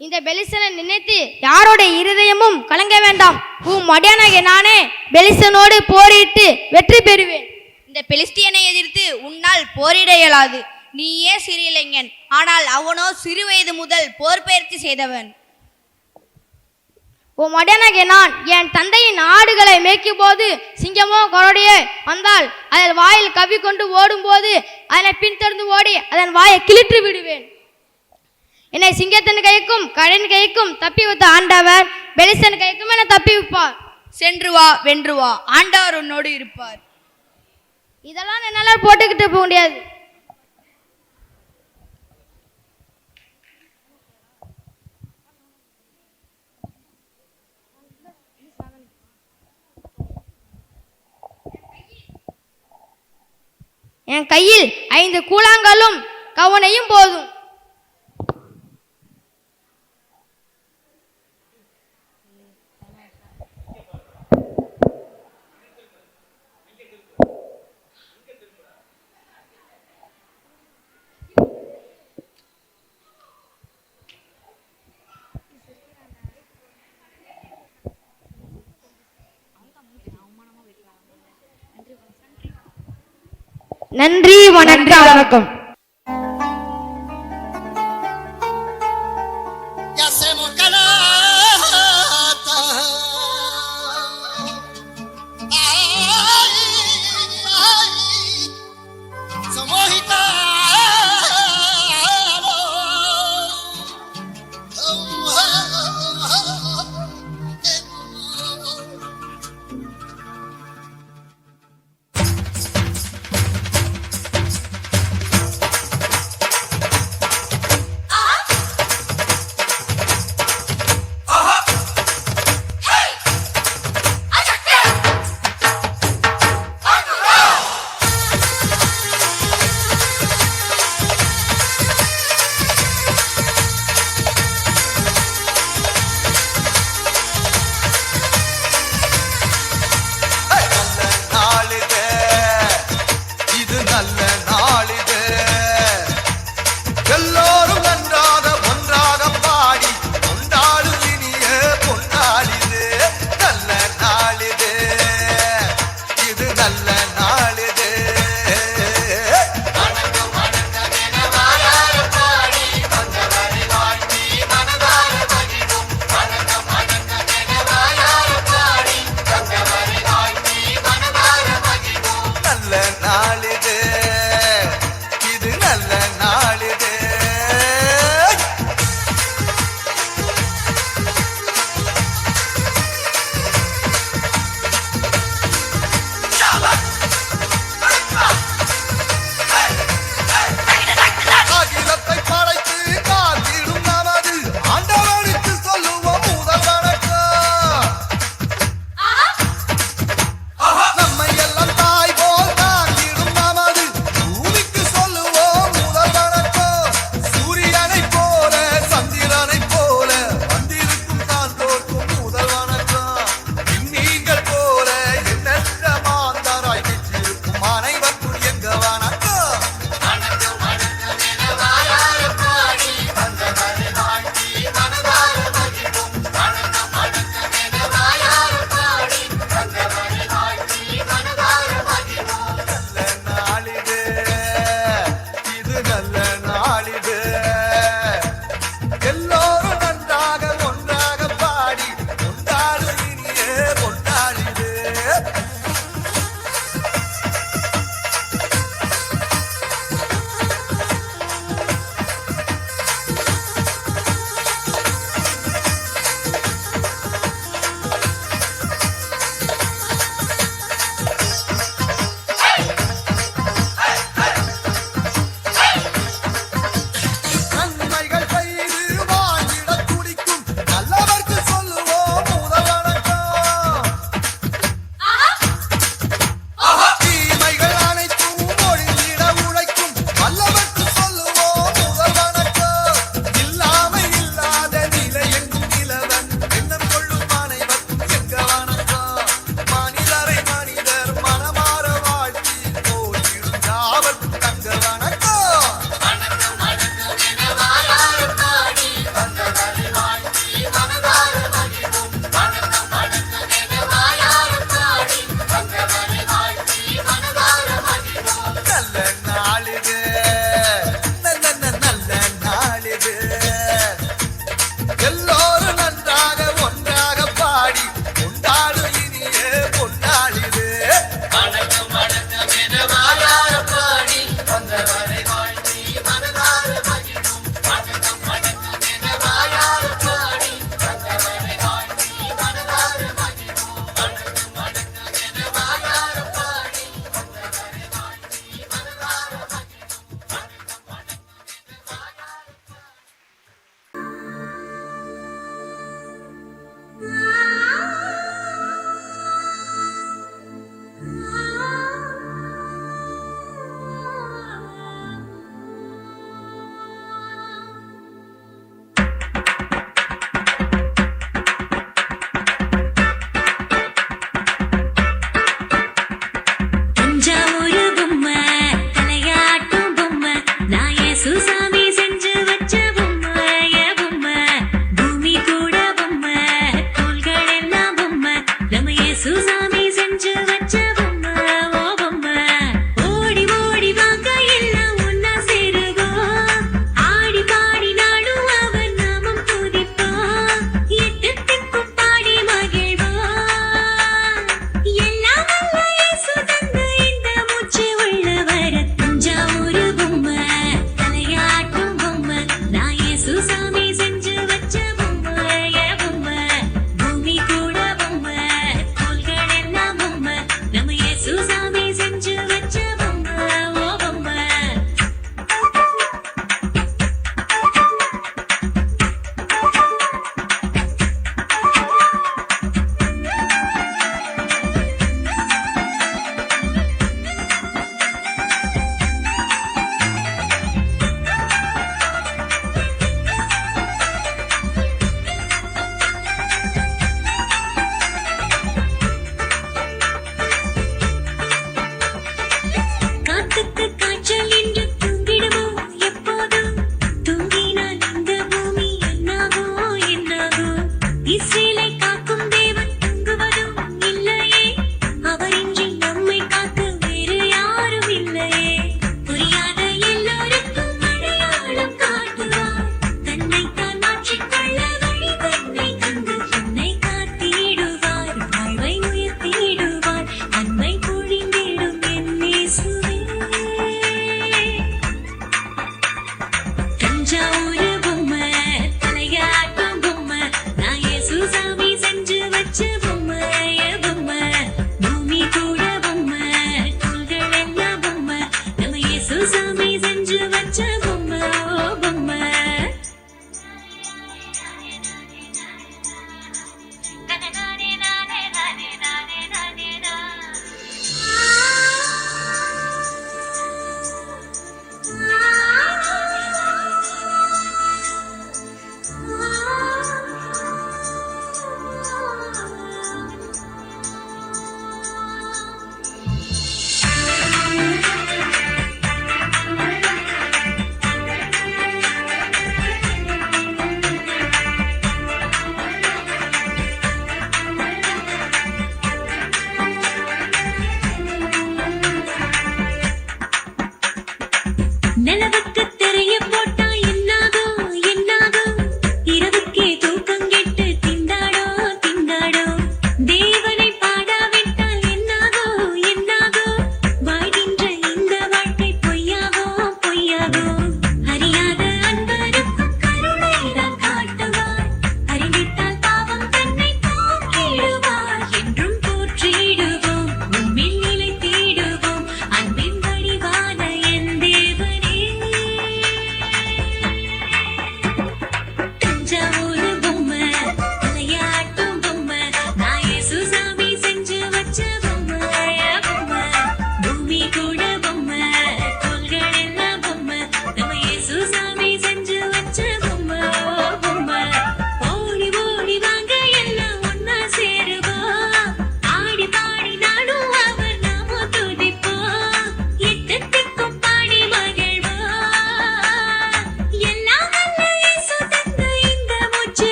இந்த பெலிசனை நினைத்து யாரோட இருதயமும் கலங்க வேண்டாம். மடியானாகிய நானே பெலிசனோடு போரிட்டு வெற்றி பெறுவேன். இந்த பெலிஸ்தியனை எதிர்த்து உன்னால் போரிட இயலாது. நீயே சிறு இளைஞன், ஆனால் அவனோ சிறு வயது முதல் போர் பயிற்சி செய்தவன். மடியானாகிய நான் என் தந்தையின் ஆடுகளை மேய்க்கும் போது சிங்கமோ கரடியோ வந்தால் அதன் வாயில் கவி கொண்டு ஓடும் போது அதனை பின்தொடர்ந்து ஓடி அதன் வாயை கிழித்து விடுவேன். என்னை சிங்கத்தின் கைக்கும் கடன் கைக்கும் தப்பி வைத்த ஆண்டவர் பெலிஸ்தன் கைக்கும் என தப்பி வைப்பார். சென்று வா, வென்று வா, ஆண்டவர் உன்னோடு இருப்பார். இதெல்லாம் என்னால போட்டுக்கிட்டு போக முடியாது. என் கையில் 5 கூழாங்கல்லும் கவனையும் போதும். நன்றி, வணக்கம்.